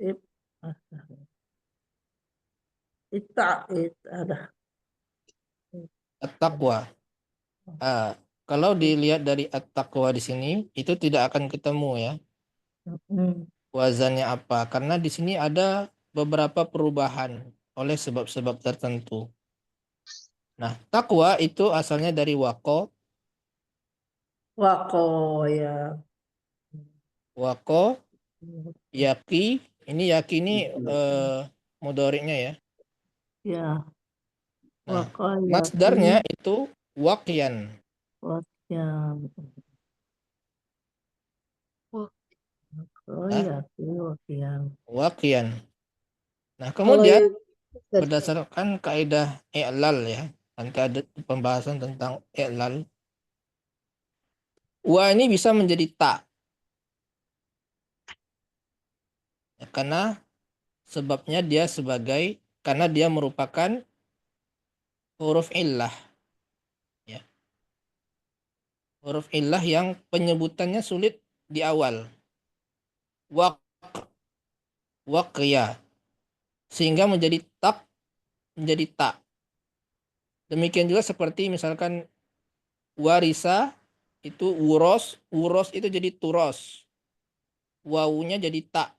ib- ada. At-taqwa. Kalau dilihat dari at-taqwa di sini itu tidak akan ketemu ya Hmm. wazannya apa, karena di sini ada beberapa perubahan oleh sebab-sebab tertentu. Nah, takwa itu asalnya dari wako. Wako ya. Wako, yaki. Ini yaki ini mudhari'nya ya. Ya. Nah, Wako ya. masdarnya itu wakyan. Ya. Oh Hah? ya. Wakyan. Nah, Kalau kemudian yang Ustaz, berdasarkan kaidah i'lal ya, nanti ada pembahasan tentang i'lal. Wa ini bisa menjadi ta. Ya, karena sebabnya dia karena dia merupakan huruf illah. Ya. Huruf illah yang penyebutannya sulit di awal. Waqya. Sehingga menjadi ta. Demikian juga seperti misalkan warisa itu wuros itu jadi turos. Wawunya jadi ta.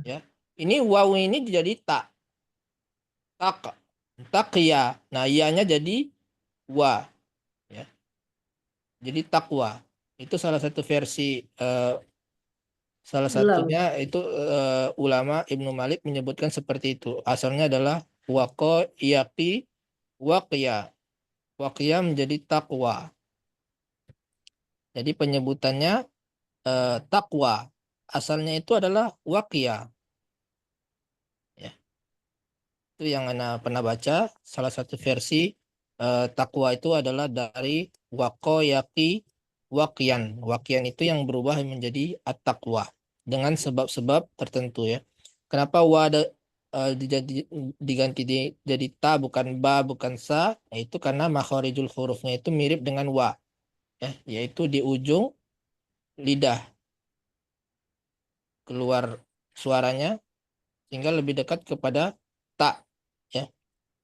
Ya. Ini wawu ini jadi ta. Taqya. Nah, ianya jadi wa. Ya. Jadi takwa. Itu salah satu versi salah satunya itu ulama Ibnu Malik menyebutkan seperti itu. Asalnya adalah waqo yaqi waqya. Waqya menjadi takwa. Jadi penyebutannya takwa. Asalnya itu adalah waqya. Ya. Itu yang Anda pernah baca. Salah satu versi takwa itu adalah dari waqo yaqi waqyan. Waqyan itu yang berubah menjadi at-taqwa dengan sebab-sebab tertentu ya. Kenapa wa diganti jadi ta bukan ba bukan sa? Itu karena makharijul hurufnya itu mirip dengan wa. Ya, yaitu di ujung lidah keluar suaranya sehingga lebih dekat kepada ta, ya.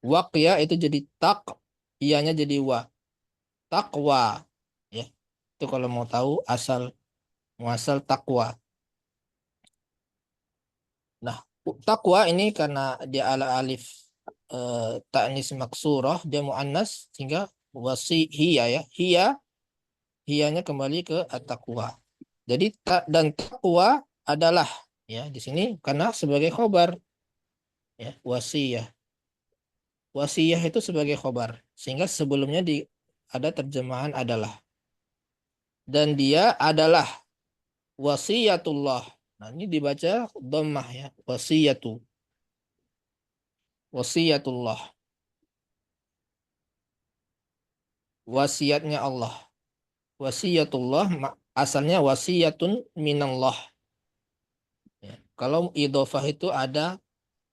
Waqya itu jadi tak, ianya jadi wa. Taqwa, ya. Itu kalau mau tahu muasal takwa. Nah, takwa ini karena dia ala alif ta'nis maksurah, dia muannas sehingga hiya, ya. Hiyanya kembali ke at-taqwa. Jadi dan takwa adalah, ya, di sini karena sebagai khobar, ya, wasiyah. Wasiyah itu sebagai khobar, sehingga sebelumnya ada terjemahan adalah. Dan dia adalah wasiyatullah. Nah, ini dibaca dhammah, ya, wasiyatu. Wasiyatullah. Wasiatnya Allah. Wasiyatullah asalnya wasiyatun minallah. Ya. Kalau idhofah itu ada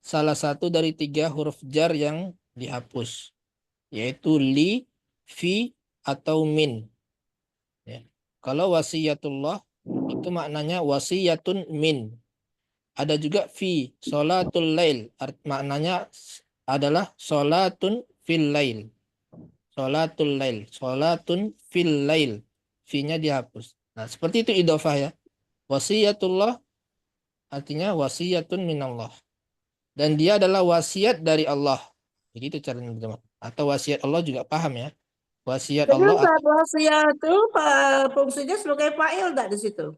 salah satu dari 3 huruf jar yang dihapus, yaitu li, fi, atau min. Ya. Kalau wasiyatullah itu maknanya wasiyatun min. Ada juga fi, sholatul lail, maknanya adalah sholatun fil lail. Sholatul lail, sholatun fil lail. Fi-nya dihapus. Nah, seperti itu idhofah, ya. Wasiyatullah artinya wasiyatun minallah. Dan dia adalah wasiat dari Allah. Begitu caranya, teman-teman. Atau wasiat Allah juga paham, ya. Wasiat Jadi Allah Ustaz, wasiat itu fungsinya sebagai fa'il enggak di situ?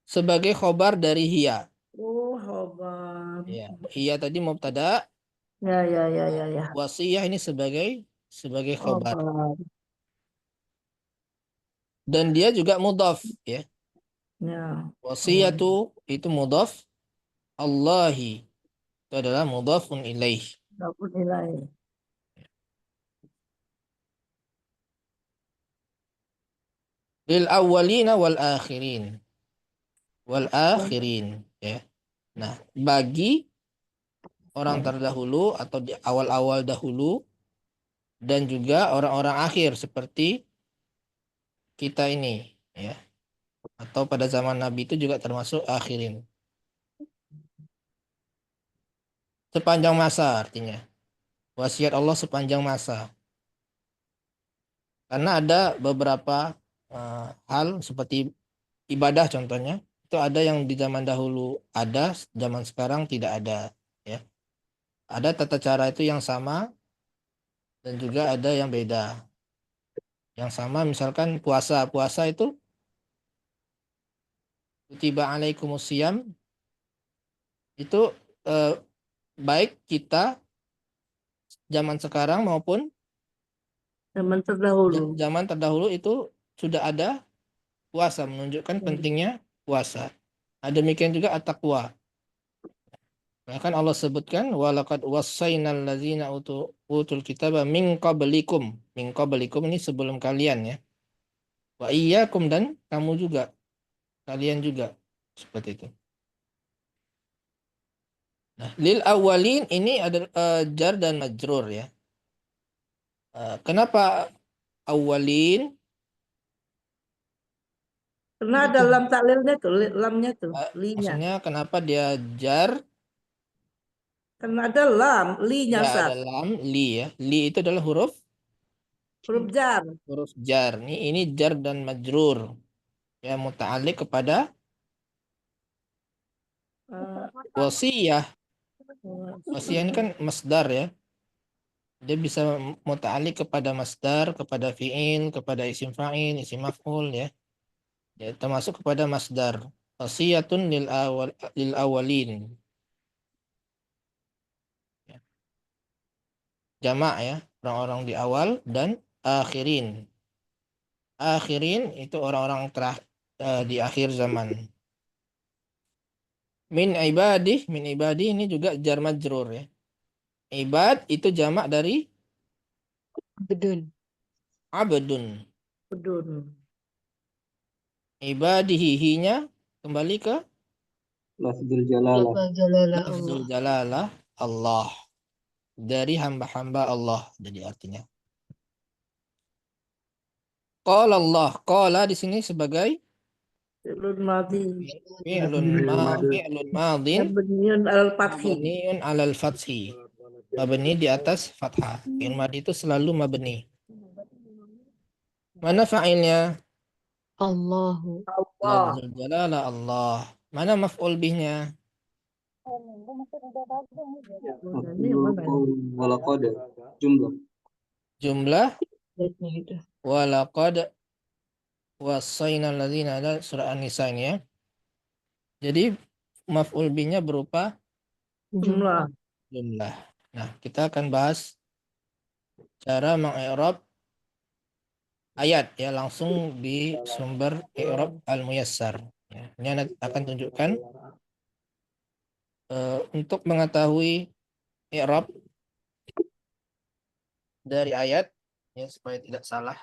sebagai khobar dari hiya. Oh, khobar. Ya, hiya tadi mubtada, Ya. wasiyah ini sebagai khobar. Khobar. Dan dia juga mudhaf, ya. Ya. Wasiyatu itu mudhaf, Allahi itu adalah mudhafun ilaih. Mudhafun ilaih. Lil awwalina wal akhirin. Wal akhirin, ya. Nah, bagi orang terdahulu atau di awal-awal dahulu dan juga orang-orang akhir seperti kita ini, ya. Atau pada zaman Nabi itu juga termasuk akhirin. Sepanjang masa artinya. Wasiat Allah sepanjang masa. Karena ada beberapa hal seperti ibadah contohnya, itu ada yang di zaman dahulu ada, zaman sekarang tidak ada, ya. Ada tata cara itu yang sama dan juga ada yang beda. Yang sama misalkan puasa itu kutiba alaikumusiyam itu baik kita zaman sekarang maupun zaman terdahulu itu sudah ada puasa, menunjukkan pentingnya puasa. Demikian juga at-taqwa. Bahkan Allah sebutkan walaqad wassaynal ladzina utul kitaba min qablikum. Min qablikum ini sebelum kalian, ya. Wa iyyakum, dan kamu juga. Kalian juga. Seperti itu. Nah, lil awwalin ini ada jar dan majrur, ya. Kenapa awwalin? Karena ada lam taklilnya tuh, lamnya tuh, linya. Maksudnya kenapa dia jar? Karena ada lam, linya, Ya, Ustaz. ada lam, li, ya. Li itu adalah huruf jar. Huruf jar. Ini jar dan majrur. Ya, muta'alliq kepada wasiyah. Wasiyah ini kan masdar, ya. Dia bisa muta'alliq kepada masdar, kepada fi'il, kepada isim fa'il, isim maf'ul, ya. Ya, termasuk kepada masdar. Wasiyatun lil awalin. Ya. Jamak, ya, orang-orang di awal, dan akhirin. Akhirin itu orang-orang di akhir zaman. Min ibadih ini juga jar majrur, ya. Ibad itu jamak dari abdun. Ibadihi, hinya kembali ke lafzul jalalah. Lafzul jalalah Allah. Dari hamba-hamba Allah, jadi artinya. Qala Allah, qala di sini sebagai fi'lun madhi. Fi'lun madin Mabniun alal fathi. mabniun alal fathi. Mabni di atas fathah. Fi'il madhi itu selalu mabni. Mana fa'ilnya? Allahu. Allah. Lafzul jalalah Allah. Mana maf'ul bihnya? Ini mana ini? Walaqad jumlah. Jumlah Lihatnya gitu. walaqad wasaina alladzina, ada surah An-Nisa ini ya. Jadi maf'ul bihnya berupa Jumlah. jumlah. Nah, kita akan bahas cara mengi'rab ayat ya, langsung di sumber i'rab al-muyassar. Ya, ini Anda akan tunjukkan untuk mengetahui i'rab dari ayat ya, supaya tidak salah.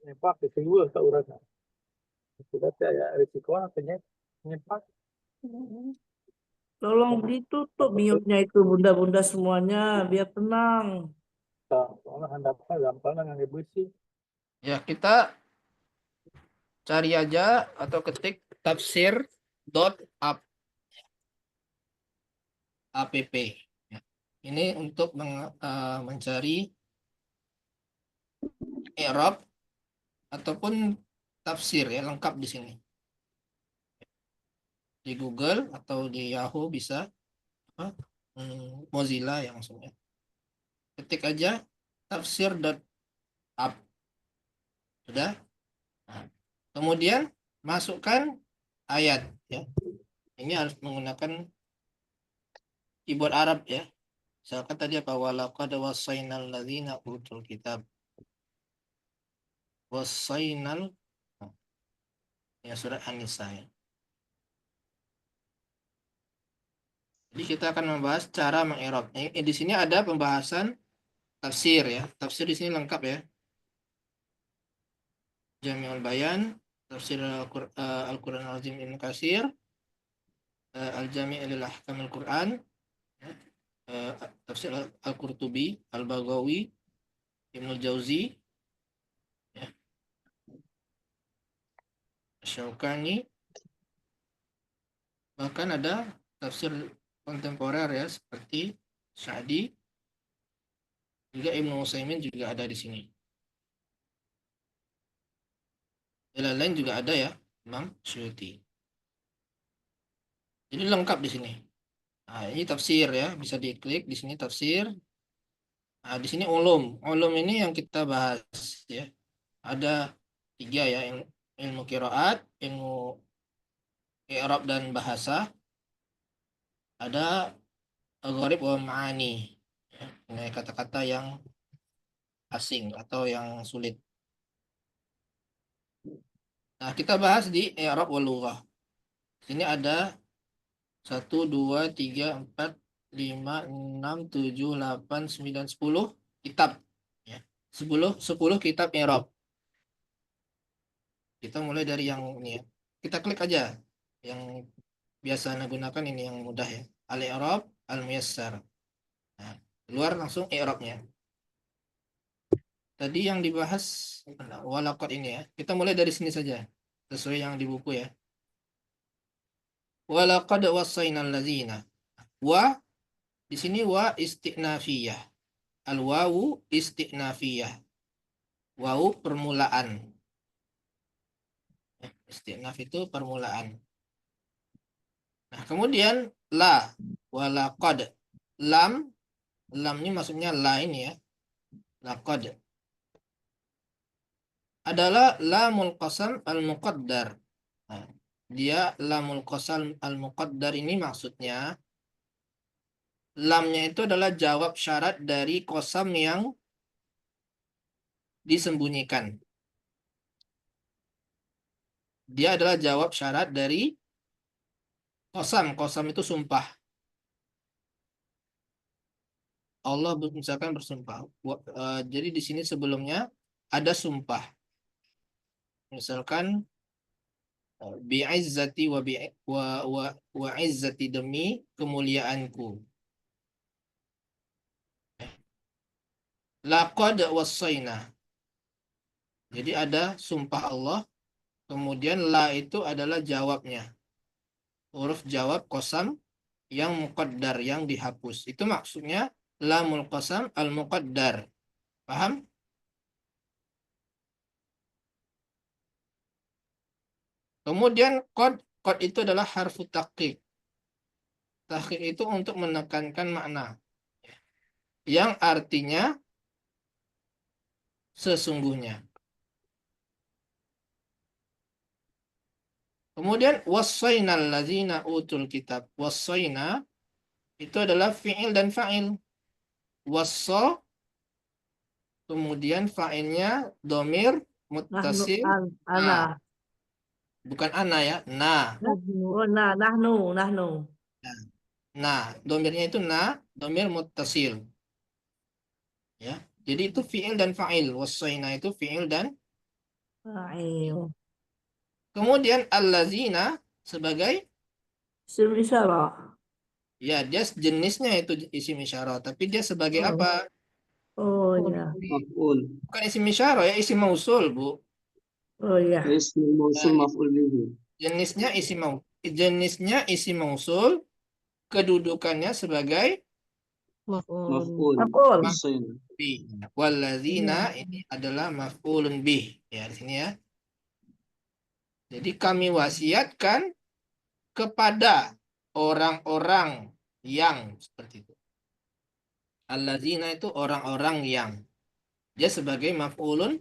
Nyepak di sini ke urang. Sudah saya risiko apanya nyepak. Tolong ditutup mute-nya itu bunda-bunda semuanya biar tenang. Soalnya handapnya gampang dengan besi. Ya, kita cari aja atau ketik tafsir.app. app. Ya. Ini untuk mencari i'rab ataupun tafsir ya, lengkap di sini. Di Google atau di Yahoo bisa, Mozilla ya maksudnya. Ketik aja tafsir.app. Sudah. Nah, kemudian masukkan ayat ya. Ini harus menggunakan keyboard Arab ya. Misalkan tadi apa? Walaqad wassaynal ladzina utul kitab. Wassaynal ya, surat An-Nisa ya. Jadi kita akan membahas cara mengi'rab. Di sini ada pembahasan tafsir ya. Tafsir di sini lengkap ya. Jami'ul Bayan, tafsir Al-Qur'an Al-Azim Ibnu Katsir, Al-Jami' lil Ahkamil Qur'an, tafsir Al-Qurtubi, Al-Baghawi, Ibnu Jauzi, ya. Syaukani, bahkan ada tafsir kontemporer ya seperti Sa'di, juga Ibnu Utsaimin juga ada di sini. Jalan lain juga ada ya, Imam Suyuti. Jadi lengkap di sini. Nah, ini tafsir ya, bisa diklik di sini tafsir. Nah, di sini ulum. Ulum ini yang kita bahas ya. Ada 3 ya, ilmu qiraat, ilmu i'rab dan bahasa. Ada gharib wa ma'ani. Ya, ini kata-kata yang asing atau yang sulit. Nah, kita bahas di i'rab wal lughah. Sini ada 1, 2, 3, 4, 5, 6, 7, 8, 9, 10 kitab. Ya. 10 kitab i'rab. Kita mulai dari yang ini ya. Kita klik aja. Yang biasa Anda gunakan ini yang mudah ya. Al-i'rab al-muyassar. Nah, keluar langsung i'rabnya. Tadi yang dibahas walaqad ini ya. Kita mulai dari sini saja. Sesuai yang di buku ya. Walaqad wassaynal ladzina. Wa di sini wa isti'nafiyah. Al-wawu isti'nafiyah. Wawu permulaan. Isti'naf itu permulaan. Nah, kemudian la walaqad. Lam ini maksudnya la ini ya. Laqad adalah lamul qasam al-muqaddar. Nah, dia lamul qasam al-muqaddar ini maksudnya lamnya itu adalah jawab syarat dari qasam yang disembunyikan. Dia adalah jawab syarat dari qasam. Qasam itu sumpah. Allah misalkan bersumpah. Jadi di sini sebelumnya ada sumpah. Misalkan bi'izzati wa izzati, demi kemuliaanku. Laqad wassayna. Jadi ada sumpah Allah, kemudian la itu adalah jawabnya. Huruf jawab qasam yang muqaddar, yang dihapus. Itu maksudnya lamul qasam al-muqaddar. Paham? Kemudian qad itu adalah harfu tahqiq. Tahqiq itu untuk menekankan makna. Yang artinya sesungguhnya. Kemudian wassaynal ladzina utul kitab. Wassayna itu adalah fi'il dan fa'il. Wassa, kemudian fa'ilnya domir Nahnu muttasil. ana. Bukan ana ya, na. Oh, nahnu. Nah, domirnya itu na, domir muttasil. Ya. Jadi itu fi'il dan fa'il. Wassayna itu fi'il dan Fa'il. kemudian allazina sebagai Isim isyarah. ya dia jenisnya itu isim isyarah, tapi dia sebagai Oh. apa? Oh ya. Maf'ul. Bukan isim isyarah ya, isim mausul, Bu. Oh ya. Ismul mausul maf'ul bihi. Jenisnya isim mausul, kedudukannya sebagai Maf'ul. Maf'ul. Maf'ul. Wassayna. bih. Wallazina ini adalah maf'ulun bih. Ya, di sini ya. Jadi kami wasiatkan kepada orang-orang yang seperti itu. Allazina itu orang-orang yang. Dia sebagai maf'ulun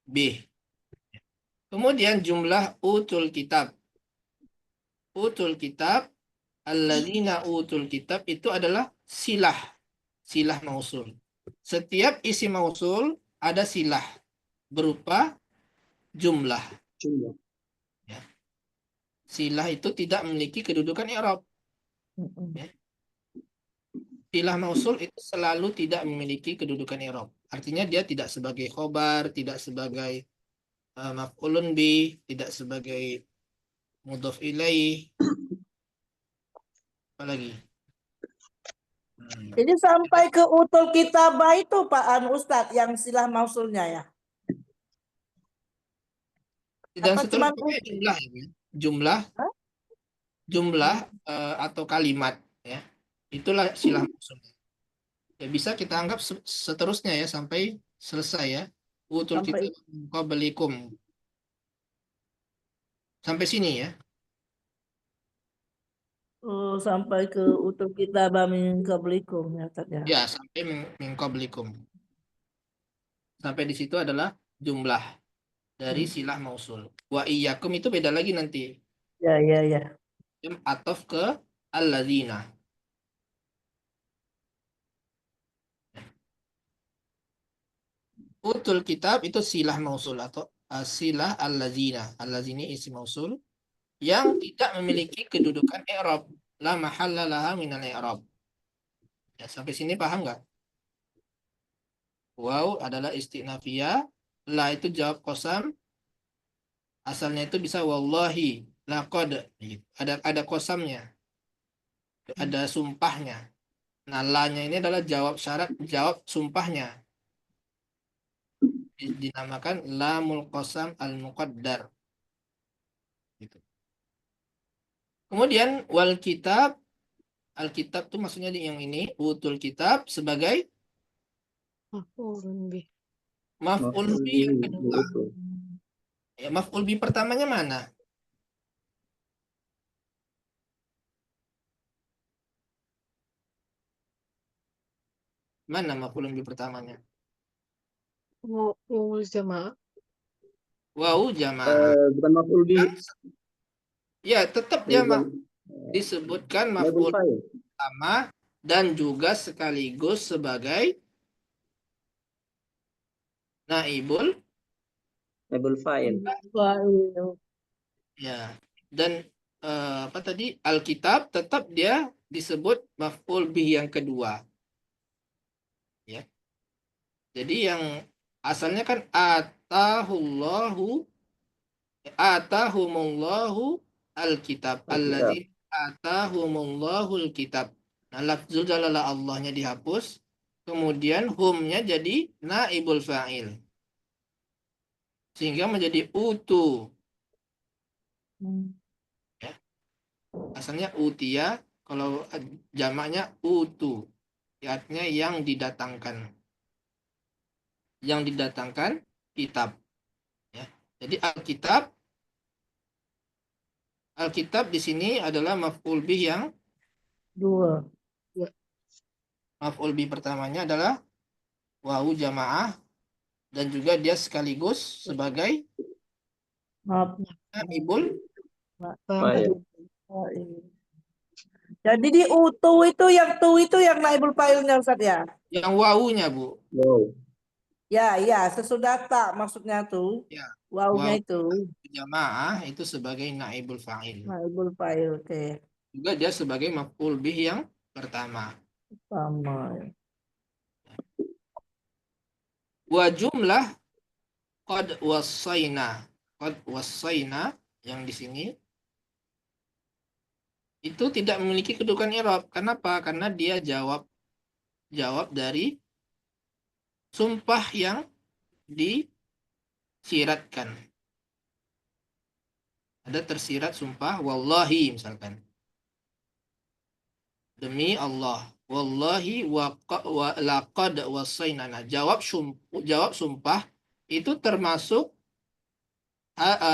bih. Kemudian jumlah utul kitab. Utul kitab, allazina utul kitab itu adalah silah. Silah mausul. Setiap isi mausul ada silah berupa jumlah. Jumlah. Silah itu tidak memiliki kedudukan i'rab. Ya. Silah mausul itu selalu tidak memiliki kedudukan i'rab. Artinya dia tidak sebagai khobar, tidak sebagai maf'ulun bih, tidak sebagai mudhof ilaih. Apalagi? Jadi sampai ke utul kitabah itu Pak Ustadz yang silah mausulnya ya. Dan Apa cuman seterusnya jumlah ya. Jumlah atau kalimat ya. Itulah silah mausulnya. Ya bisa kita anggap seterusnya ya sampai selesai ya. Utul Sampai- kitab min qablikum. Sampai sini ya. Oh, sampai ke utul kitabah min qablikum ya Ustadz ya. Ya, sampai min qablikum. Sampai di situ adalah jumlah dari silah mausul. Wa iyyakum itu beda lagi nanti. Ya. Atof ke alladzina. Utul kitab itu silah mausul atau silah alladzina. Alladzini isi mausul yang tidak memiliki kedudukan i'rab. La mahalla laha minal i'rab. Ya, sampai sini paham nggak? Waw adalah istinafiyah. La itu jawab qasam. Asalnya itu bisa wallahi, laqad. Ada qasamnya. Ada sumpahnya. Nah, la-nya ini adalah jawab syarat, jawab sumpahnya. Dinamakan lamul qasam al-muqaddar. Gitu. Kemudian wal kitab, al-kitab itu maksudnya yang ini, utul kitab sebagai Maf'ulun bih. maf'ul Maf'ul bi yang bihi. kedua. Betul. Ya, maf'ul bi pertamanya mana? Mana maf'ul bi pertamanya? Wawul jamaah. Wawu jamaah. Bukan maf'ul bihi. Ya, tetap dia disebutkan Maf'ul maf'ul fa'il. pertama dan juga sekaligus sebagai naibul Maf'ul fa'il. ya. Dan apa tadi? Alkitab tetap dia disebut maf'ul bih yang kedua. Ya. Jadi yang asalnya kan atahumullahu alkitab allazi atahumullahu alkitab. Nah, lafzul jalalah Allahnya dihapus, kemudian humnya jadi naibul fa'il. Sehingga menjadi utu. Ya. Asalnya utia, kalau jamaknya utu. Artinya yang didatangkan. Yang didatangkan kitab. Ya. Jadi Alkitab di sini adalah maf'ul bih yang Dua. maf'ul bih pertamanya adalah wawu jamaah dan juga dia sekaligus sebagai Maaf. naibul Fa'il. Jadi di utu itu yang naibul fa'ilnya Ustaz ya? yang wawunya, Bu. Wow. Ya, sesudah tak maksudnya tuh. Ya, Wawunya wawu itu. jamaah itu sebagai naibul fa'il. Naibul fa'il, oke. Juga dia sebagai maf'ul bih yang pertama. Sama. Wa jumlah qad wasaina yang di sini itu tidak memiliki kedudukan i'rab. Kenapa? Karena dia jawab dari sumpah yang disiratkan. Ada tersirat sumpah wallahi misalkan. Demi Allah. Wallahi wa laqad wasaina. Nah, jawab sumpah itu termasuk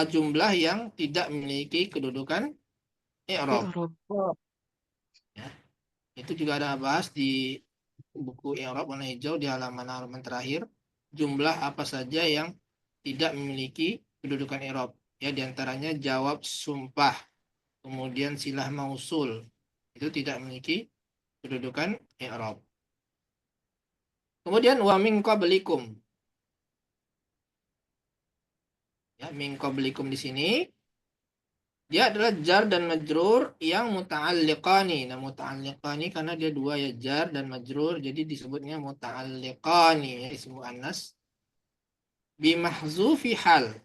jumlah yang tidak memiliki kedudukan i'rab. Ya. Itu juga ada bahas di buku i'rab warna hijau di halaman terakhir. Jumlah apa saja yang tidak memiliki kedudukan i'rab. Ya, diantaranya jawab sumpah, kemudian silah mausul itu tidak memiliki kedudukan i'rab. Kemudian wa min qablikum. Ya, min qablikum di sini dia adalah jar dan majrur yang muta'alliqani. Nah, muta'alliqani karena dia dua ya, jar dan majrur, jadi disebutnya muta'alliqani, ya, ismu annas. Bimahzufi hal.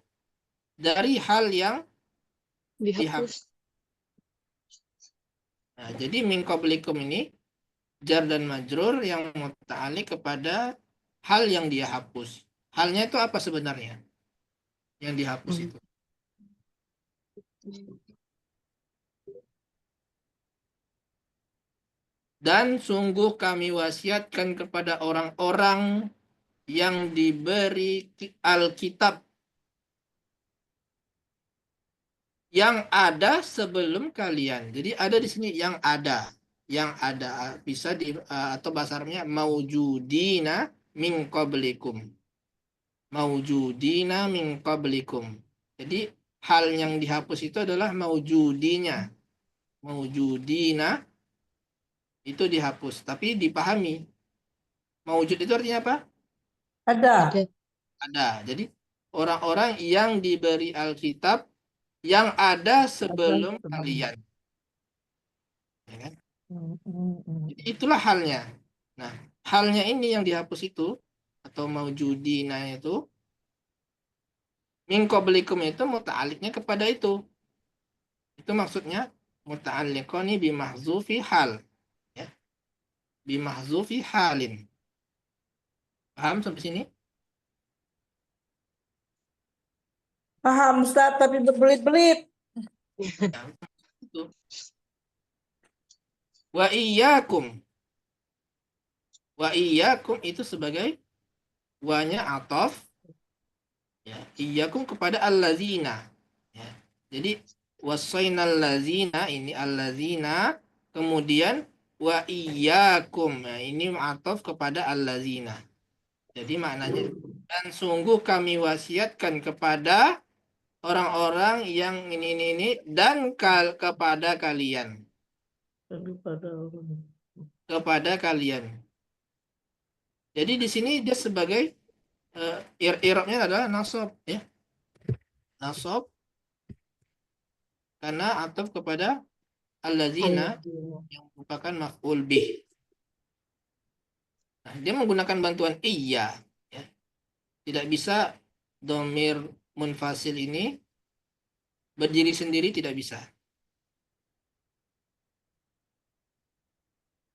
Dari hal yang dihapus. Nah, jadi min qablikum ini jar dan majrur yang muta'alliq kepada hal yang dia hapus. Halnya itu apa sebenarnya? Yang dihapus itu. Dan sungguh kami wasiatkan kepada orang-orang yang diberi Alkitab yang ada sebelum kalian. Jadi ada di sini yang ada bisa atau bahasa Arabnya maujudina min qablikum. Maujudina min qablikum. Jadi hal yang dihapus itu adalah maujudinya. Maujudina itu dihapus, tapi dipahami. Maujud itu artinya apa? Ada. Jadi orang-orang yang diberi Alkitab yang ada sebelum kalian. Ya kan? Jadi itulah halnya. Nah, halnya ini yang dihapus itu atau maujudina itu min qablikum itu muta'alliqnya kepada itu. Itu maksudnya muta'alliqani bimahzufi hal. Ya. Bimahzufi halin. Paham sampai sini? Paham Ustaz, tapi berbelit-belit. Ya, itu. Wa iyyakum. Wa iyyakum itu sebagai wanya ataf. Ya, iyyakum kepada allazina. Ya. Jadi wasainal lazina ini allazina, kemudian wa iyyakum. Nah, ini ataf kepada allazina. Jadi maknanya dan sungguh kami wasiatkan kepada orang-orang yang ini dan kepada kalian. Kepada kalian. Jadi di sini dia sebagai i'rabnya adalah nasab, ya. Nasab karena ataf kepada allazina yang merupakan maf'ul bih. Nah, dia menggunakan bantuan iya, ya. Tidak bisa dhamir munfasil ini berdiri sendiri, tidak bisa.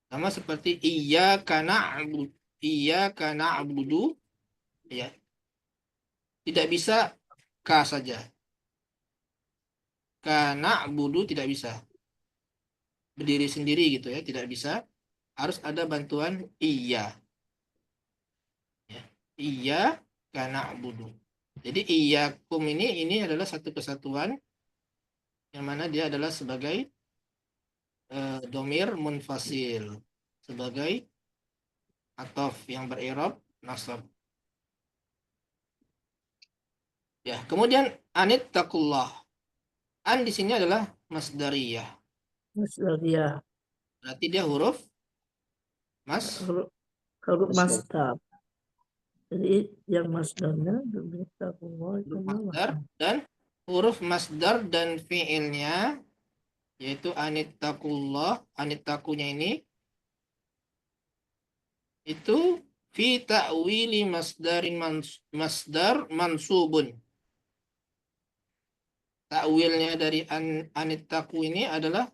Sama seperti iyyaka na'budu. iyyaka na'budu, ya. Tidak bisa ka saja. Ka na'budu tidak bisa. Berdiri sendiri gitu ya, tidak bisa. Harus ada bantuan iya. Ya. Iyyaka na'budu. Jadi iyyakum ini adalah satu kesatuan yang mana dia adalah sebagai domir munfasil, sebagai atof yang berirab nasab. Ya, kemudian anittaqullah. An di sini adalah masdariyah. Masdariyah. Berarti dia huruf Huruf masdar. Jadi yang masdarnya masdar dan huruf masdar dan fiilnya yaitu anittaqullah. Anittaqunya ini itu fi ta'wili masdar mansubun. Ta'wilnya dari anittaqu ini adalah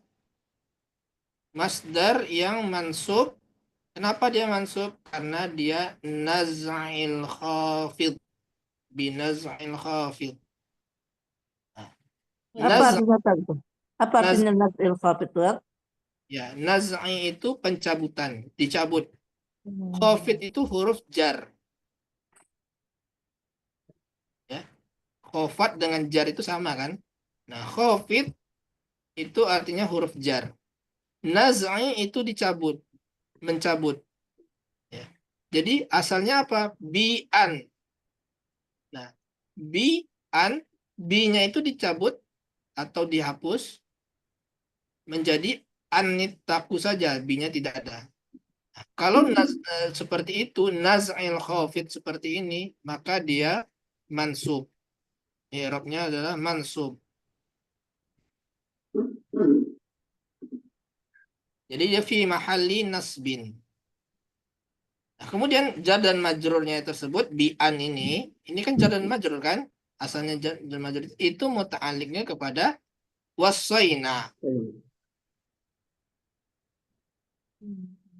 masdar yang mansub. Kenapa dia mansub? Karena dia naz'il khafid. Binaz'il khafid. Apa artinya itu? Apa artinya naz'il khafid? Ya, naz'i itu pencabutan, dicabut. Khafid itu huruf jar. Ya. Khafat dengan jar itu sama kan? Nah, khafid itu artinya huruf jar. Naz'i itu dicabut, mencabut. Ya. Jadi asalnya apa? Bi'an. Nah, bi'an, bi-nya itu dicabut atau dihapus menjadi anittaqu saja, bi-nya tidak ada. Nah, kalau seperti itu, naz'il khafid seperti ini, maka dia mansub. I'rabnya adalah mansub. Jadi dia fi mahalli nasbin. Nah, kemudian jar dan majrurnya tersebut bi'an ini kan jar dan majrur kan? Asalnya jar dan majrur itu muta'alliqnya kepada wasaina.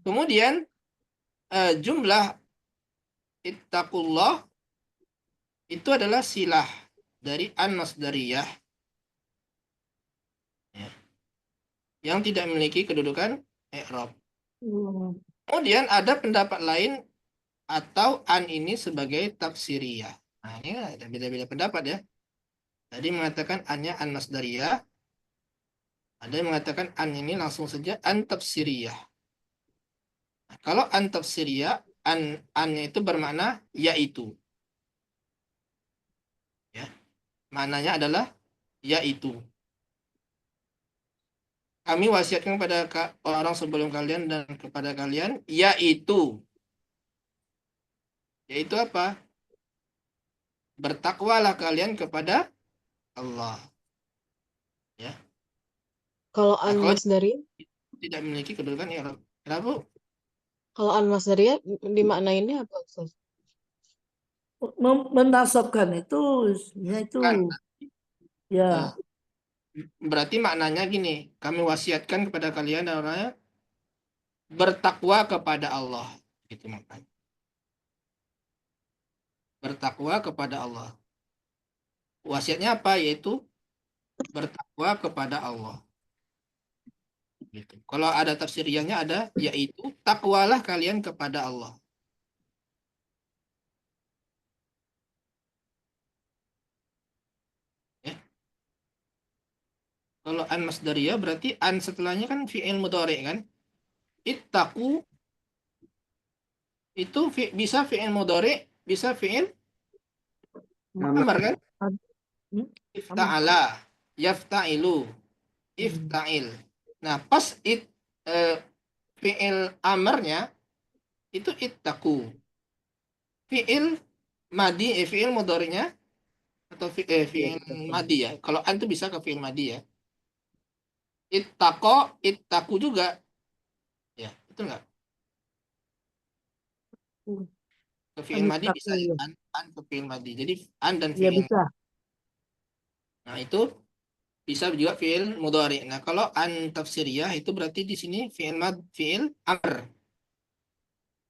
Kemudian jumlah ittaqullah itu adalah silah dari an-masdariyah ya, yang tidak memiliki kedudukan i'rab. Kemudian ada pendapat lain atau an ini sebagai tafsiriyah. Nah, ini ada beda-beda pendapat ya. Tadi mengatakan annya an-masdariyah, ada yang mengatakan an ini langsung saja an tafsiriyah. Nah, kalau an tafsiriyah, an-nya itu bermakna yaitu. Ya. Maknanya adalah yaitu. Kami wasiatkan kepada orang sebelum kalian dan kepada kalian, yaitu. Yaitu apa? Bertakwalah kalian kepada Allah. Ya. Kalau al-masdariyah? Tidak memiliki kedudukan i'rab. Kenapa? Kalau al-masdariyah dimaknainnya apa, Ustaz? Menasabkan itu, ya itu. Kan, ya. Berarti maknanya gini, kami wasiatkan kepada kalian dan orangnya bertakwa kepada Allah. Gitu maknanya. Bertakwa kepada Allah. Wasiatnya apa? Yaitu bertakwa kepada Allah. Gitu. Kalau ada tafsiriyahnya ada, yaitu takwalah kalian kepada Allah. Ya. Kalau an masdariyah berarti an setelahnya kan fi'il mudhari kan? Ittaqu itu bisa fi'il mudhari, bisa fi'il amar kan? Ifta'ala, yafta'ilu, ifta'il. Nah, pas fi'il amarnya itu ittaqu. Fi'il madi, fi'il mudhari'nya atau fi'il madi ya. Kalau an itu bisa ke fi'il madi ya. Ittaqu juga. Ya, betul nggak? Ke fi'il madi bisa ya. An ke fi'il madi. Jadi an dan fi'il. Ya, bisa. Nah, itu bisa juga fi'il mudhari. Nah, kalau an tafsiriyah itu berarti di sini fi'il amr.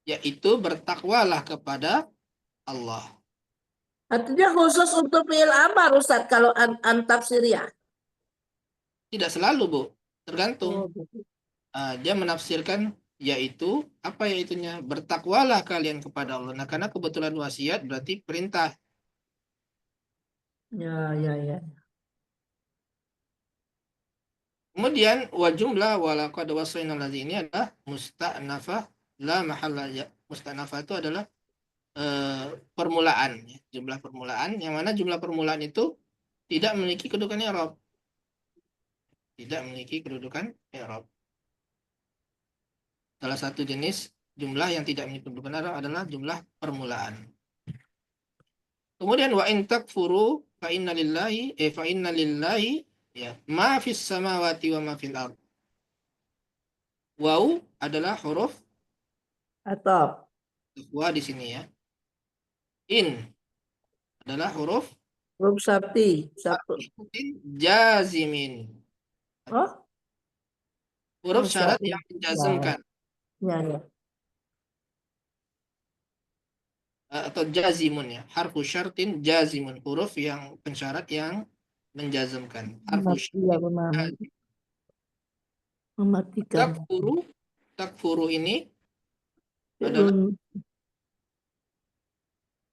yaitu bertakwalah kepada Allah. Artinya khusus untuk fi'il amar Ustaz kalau tafsiriyah. Tidak selalu, Bu. Tergantung. gitu. Dia menafsirkan yaitu apa yaitunya? Bertakwalah kalian kepada Allah. Nah, karena kebetulan wasiat berarti perintah. Ya, ya, ya. Kemudian wa jumlah walaqad wasayna allazi ini adalah musta'nafah la mahalla. Musta'nafah itu adalah permulaan, ya. Jumlah permulaan yang mana jumlah permulaan itu tidak memiliki kedudukan i'rab. Tidak memiliki kedudukan i'rab. Salah satu jenis jumlah yang tidak memiliki kedudukan i'rab adalah jumlah permulaan. Kemudian wa in takfuru fa inna lillahi ya ma fis samawati wa ma fil ard. Waw adalah huruf Atau wa di sini ya. In adalah huruf sabti. jazimin. Oh? Huruf syarat Sabti. yang menjazmkan. Ya, ya. Atau jazimun ya. Harfu syartin jazimun. Huruf yang pensyarat yang menjazmkan. Harfu syartin. Mematikan. Takfuru ini adalah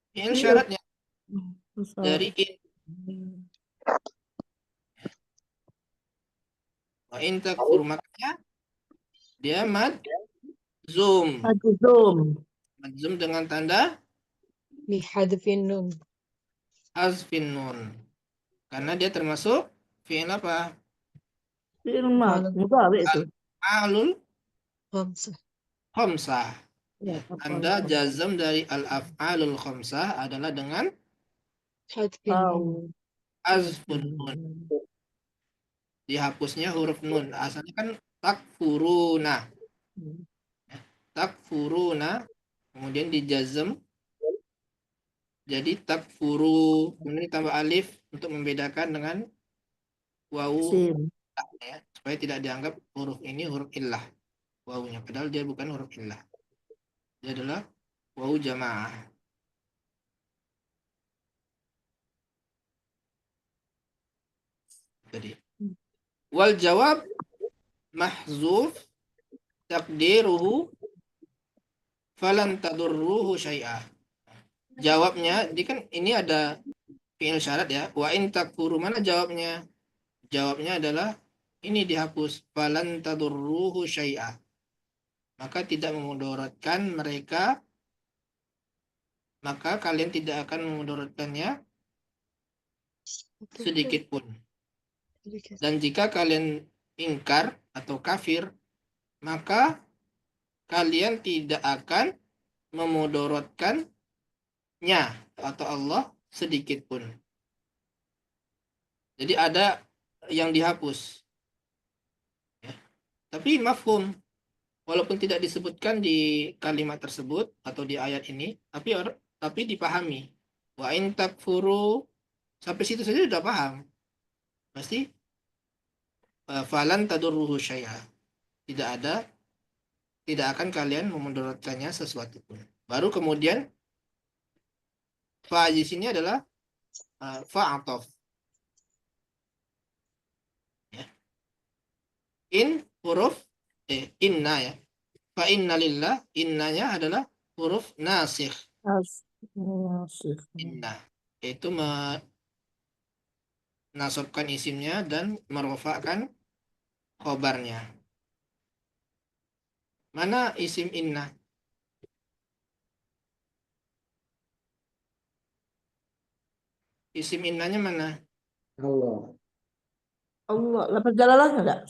fi'il syaratnya dari in. Wa in takfur makanya dia madzum. Madzum dengan tanda Bihadfin nun. hazfin nun. Karena dia termasuk fi'il apa? Fi'il mudhari itu. Alul Khamsah. khamsah. Ya, tanda jazm dari al-af'alul khamsah adalah dengan Hadfin nun. hazfun nun. Dihapusnya huruf nun. Asalnya kan takfuruna. Takfuruna. Kemudian dijazm jadi takfuru. Kemudian ditambah alif untuk membedakan dengan wawu ya, supaya tidak dianggap huruf ini huruf illah. Wawunya padahal dia bukan huruf illah. Dia adalah wawu jamaah. Jadi wal jawab mahzuf takdiruhu falan tadurruhu syai'ah. Jawabnya ini ada fi'il syarat ya. Wa in takfuru, mana jawabnya? Jawabnya adalah ini dihapus falan tadurruhu syai'ah. Maka tidak memudaratkan mereka, maka kalian tidak akan memudaratkannya sedikit pun. Dan jika kalian ingkar atau kafir, maka kalian tidak akan memudaratkannya atau Allah sedikit pun. Jadi ada yang dihapus. Ya. Tapi mafhum. Walaupun tidak disebutkan di kalimat tersebut atau di ayat ini, tapi dipahami. Wa in takfuru, sampai situ saja sudah paham. Pasti falan tadurruhu syai'ah. Tidak akan kalian memudaratkannya sesuatu pun. Baru kemudian fa di sini adalah fa'atof. Ya. In huruf inna ya. Fa inna lillah, innanya adalah huruf nasikh. Inna. Itu menasabkan isimnya dan merofakkan khobarnya. Mana isim inna? Isim innanya mana? Allah. Allah. Lepas jalalahnya enggak?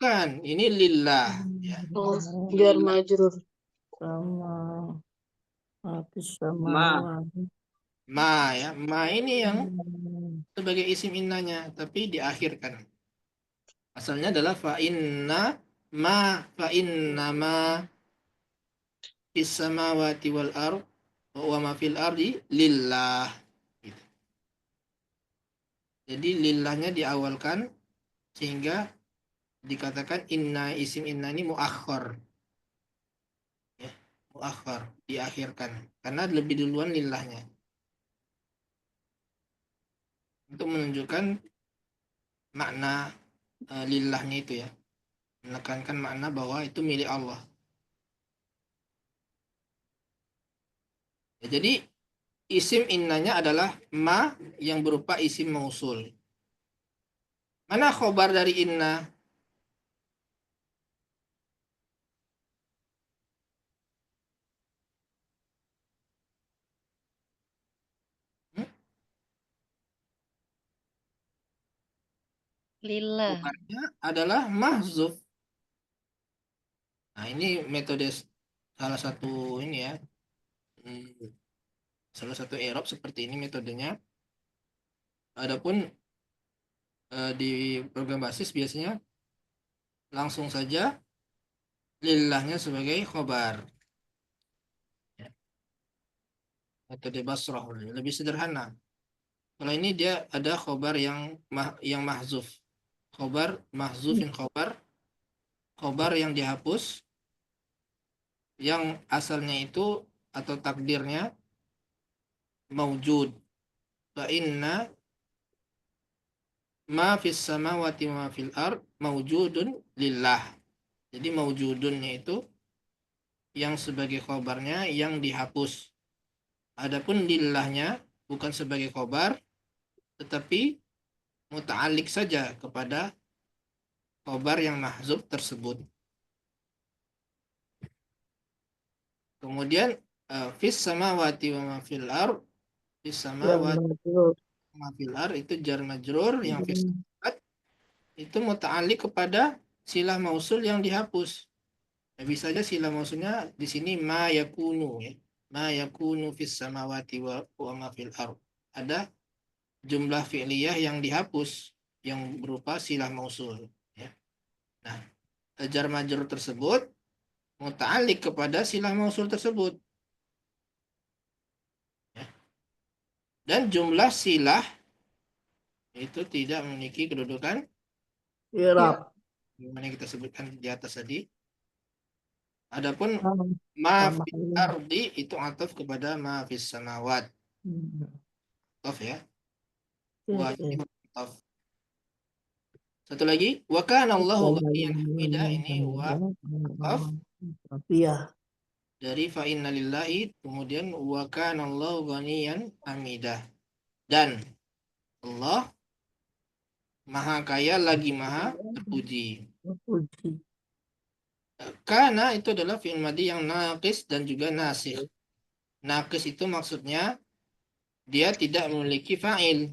Kan, ini lillah. Ya. Oh, biar majrur. Sama. Ma ya. Ma ini yang sebagai isim innanya, tapi diakhirkan. Asalnya adalah fa inna ma fis samawati wal ard wa ma fil ardi lillah. Gitu. Jadi lillahnya diawalkan sehingga dikatakan inna, isim inna ini muakhir. Ya. muakhar, diakhirkan karena lebih duluan lillahnya. Untuk menunjukkan makna lillahnya itu ya. Menekankan makna bahwa itu milik Allah. Ya, jadi isim innanya adalah ma yang berupa isim mausul. Mana khobar dari inna? Lillah. Khobarnya adalah mahzuf. Nah, ini metode salah satu ini ya. Salah satu i'rab seperti ini metodenya. Adapun di program basis biasanya langsung saja lillahnya sebagai khobar. Ya. Metode Basrah lebih sederhana. Kalau ini dia ada khobar yang mahzuf. Khobar mahzufin khobar yang dihapus, yang asalnya itu atau takdirnya maujud. Fa inna ma fis samawati ma fil ard maujudun lillah. Jadi maujudunnya itu yang sebagai khobarnya yang dihapus. Adapun lillahnya bukan sebagai khobar, tetapi muta'alik saja kepada khobar yang mahzuf tersebut. Kemudian fis samawati wa ma fil ard, fis samawati wa ma fil ard itu jar majrur, yang fis itu muta'alik kepada silah mausul yang dihapus. Nah, bisa saja silah mausulnya di sini ma yakunu ya. Ma yakunu fis samawati wa ma fil ard. Ada jumlah fi'liyah yang dihapus yang berupa silah mausul ya. Nah, jar majrur tersebut muta'alik kepada silah mausul tersebut. Ya. Dan jumlah silah itu tidak memiliki kedudukan i'rab. Gimana kita sebutkan di atas tadi. Adapun ma fil ardi itu ataf kepada ma fis samawat. Ataf ya. Wa ataf. Satu lagi, wa kana Allahu ghaniyan hamida, ini wa ataf Iya. dari fa inna lillahi, kemudian wa kana Allahu ghaniyan hamida. Dan Allah maha kaya lagi maha terpuji. Kana itu adalah fi'il madhi yang naqis dan juga nasikh. Naqis itu maksudnya dia tidak memiliki fa'il.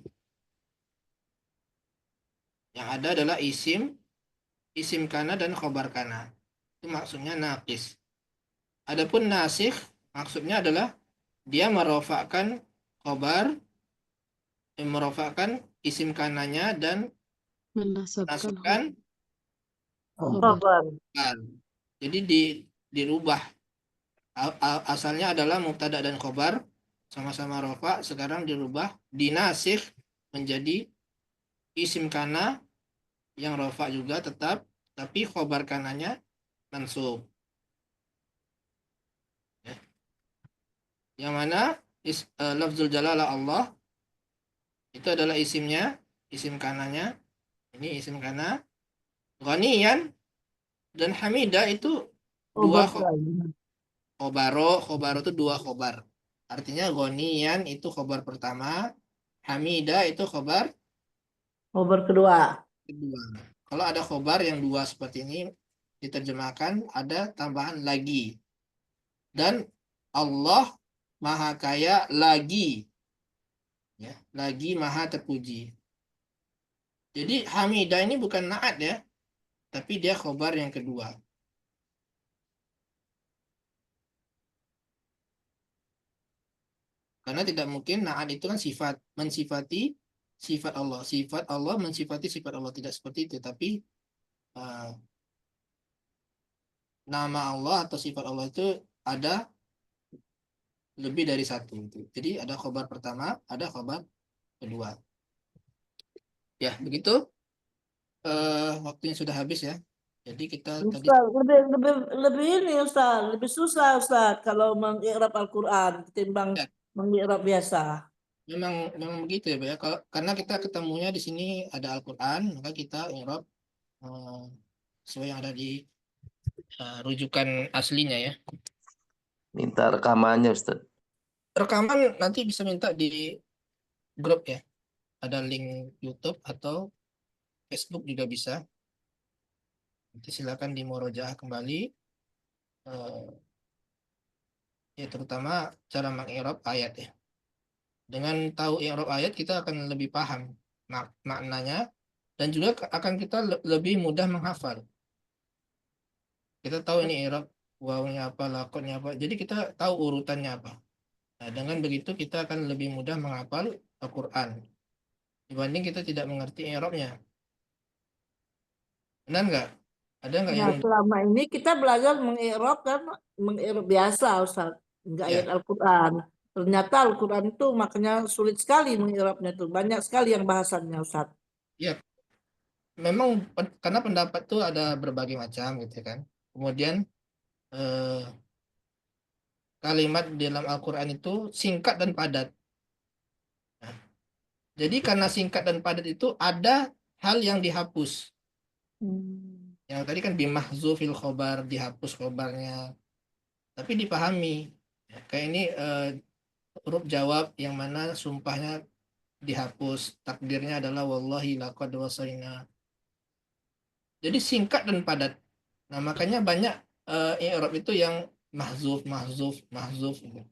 Yang ada adalah isim kana dan khobar kana. Itu maksudnya naqis. Adapun nasikh maksudnya adalah dia merofakkan khobar, merofakkan isim kananya dan menasabkan Khobar. Jadi dirubah. Asalnya adalah mubtada dan khobar sama-sama rofa, sekarang dirubah dinasikh menjadi isim kana yang rofa juga tetap, tapi khobar kananya mansub. Ya. Yang mana lafzul jalalah Allah itu adalah isimnya, isim kananya. Ini isim kana. Ghaniyan dan hamidah itu dua khobaro itu dua khobar. Artinya ghaniyan itu khobar pertama, hamidah itu khobar kedua. Kalau ada khobar yang dua seperti ini diterjemahkan ada tambahan lagi. Dan Allah maha kaya lagi. Ya, lagi maha terpuji. Jadi hamidah ini bukan na'at ya, tapi dia khobar yang kedua. Karena tidak mungkin na'at itu kan sifat, mensifati sifat Allah. Sifat Allah mensifati sifat Allah. Tidak seperti itu. Tapi nama Allah atau sifat Allah itu ada lebih dari satu. Jadi ada khobar pertama, ada khobar kedua. Ya, begitu. Waktunya sudah habis ya. Jadi kita tadi Ustaz, lebih ini Ustaz, lebih susah Ustaz kalau mengi'rab Al-Quran ketimbang ya, mengi'rab biasa. memang begitu ya, Bu, ya. Karena kita ketemunya di sini ada Al-Quran, maka kita i'rab sesuai yang ada di rujukan aslinya ya. Minta rekamannya Ustaz. Rekaman nanti bisa minta di grup ya. Ada link YouTube atau Facebook juga bisa. Nanti silakan dimurojaah kembali. Ya terutama cara mengi'rab ayat ya. Dengan tahu i'rab ayat kita akan lebih paham maknanya dan juga akan kita lebih mudah menghafal. Kita tahu ini i'rab wawunya apa, lakotnya apa. Jadi kita tahu urutannya apa. Nah, dengan begitu kita akan lebih mudah menghafal Al-Qur'an dibanding kita tidak mengerti i'rabnya. Benar nggak? Ada nggak Nah, yang selama ini kita belajar mengi'rab kan mengi'rab biasa Ustaz, enggak ayat ya? Al-Quran. Ternyata Al-Quran itu makanya sulit sekali mengi'rabnya tuh, banyak sekali yang bahasannya Ustaz. Ya, memang karena pendapat tuh ada berbagai macam gitu kan. Kemudian kalimat di dalam Al-Quran itu singkat dan padat. Nah, jadi karena singkat dan padat itu ada hal yang dihapus. Yang tadi kan bimahzufil khobar, dihapus khobarnya. Tapi dipahami. Ya, kayak ini huruf jawab yang mana sumpahnya dihapus. Takdirnya adalah wallahi laqad wasaina. Jadi singkat dan padat. Nah, makanya banyak i'rab itu yang mahzuf, mahzuf, mahzuf gitu.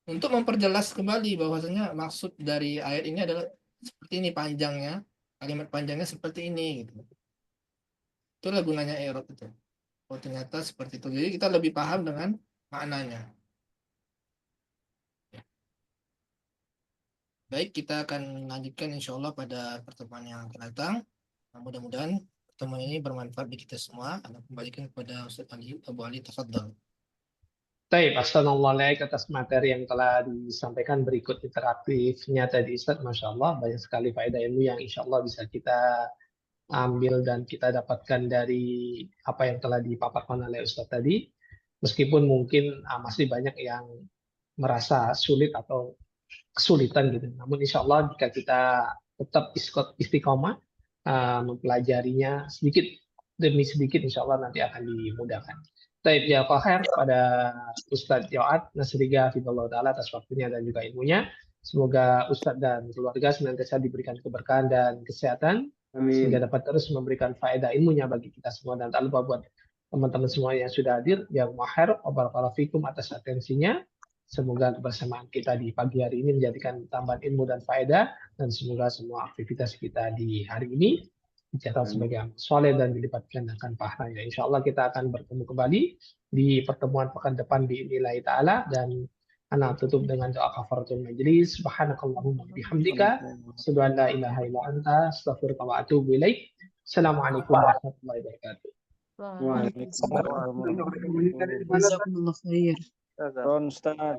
Untuk memperjelas kembali bahwasanya maksud dari ayat ini adalah seperti ini panjangnya, kalimat panjangnya seperti ini gitu. Itulah gunanya i'rab itu. Oh, ternyata seperti itu. Jadi kita lebih paham dengan maknanya. Baik, kita akan lanjutkan insya Allah pada pertemuan yang akan datang. Nah, mudah-mudahan pertemuan ini bermanfaat bagi kita semua. Akan kembalikan kepada Ustaz Ali, Abu Ali, tafadhal. Baik, Assalamualaikum atas materi yang telah disampaikan berikut interaktifnya tadi Ustaz. Masya Allah, banyak sekali faedah ilmu yang insya Allah bisa kita ambil dan kita dapatkan dari apa yang telah dipaparkan oleh Ustaz tadi. Meskipun mungkin masih banyak yang merasa sulit atau kesulitan gitu. Namun insya Allah jika kita tetap istiqomah mempelajarinya sedikit demi sedikit, insya Allah nanti akan dimudahkan. Taib ya Fahir pada Ustadz Yoat Nasriga Fidullah Ta'ala atas waktunya dan juga ilmunya. Semoga Ustadz dan keluarga senantiasa diberikan keberkahan dan kesehatan sehingga dapat terus memberikan faedah ilmunya bagi kita semua, dan tak lupa buat teman-teman semua yang sudah hadir yang mahir wabarakatuh fikum atas atensinya. Semoga kebersamaan kita di pagi hari ini menjadikan tambahan ilmu dan faedah, dan semoga semua aktivitas kita di hari ini dicatat sebagai amal soleh dan dilipat gandakan pahalanya. Insya Allah kita akan bertemu kembali di pertemuan pekan depan biidznillah ta'ala, dan ana tutup dengan doa kafaratul majlis. Subhanakallahumma bihamdika asyhadu an la ilaha illa anta astaghfiruka wa atubu ilaik. Assalamualaikum warahmatullahi wabarakatuh. Waalaikumsalam. Jazakumullah khair. Ustaz.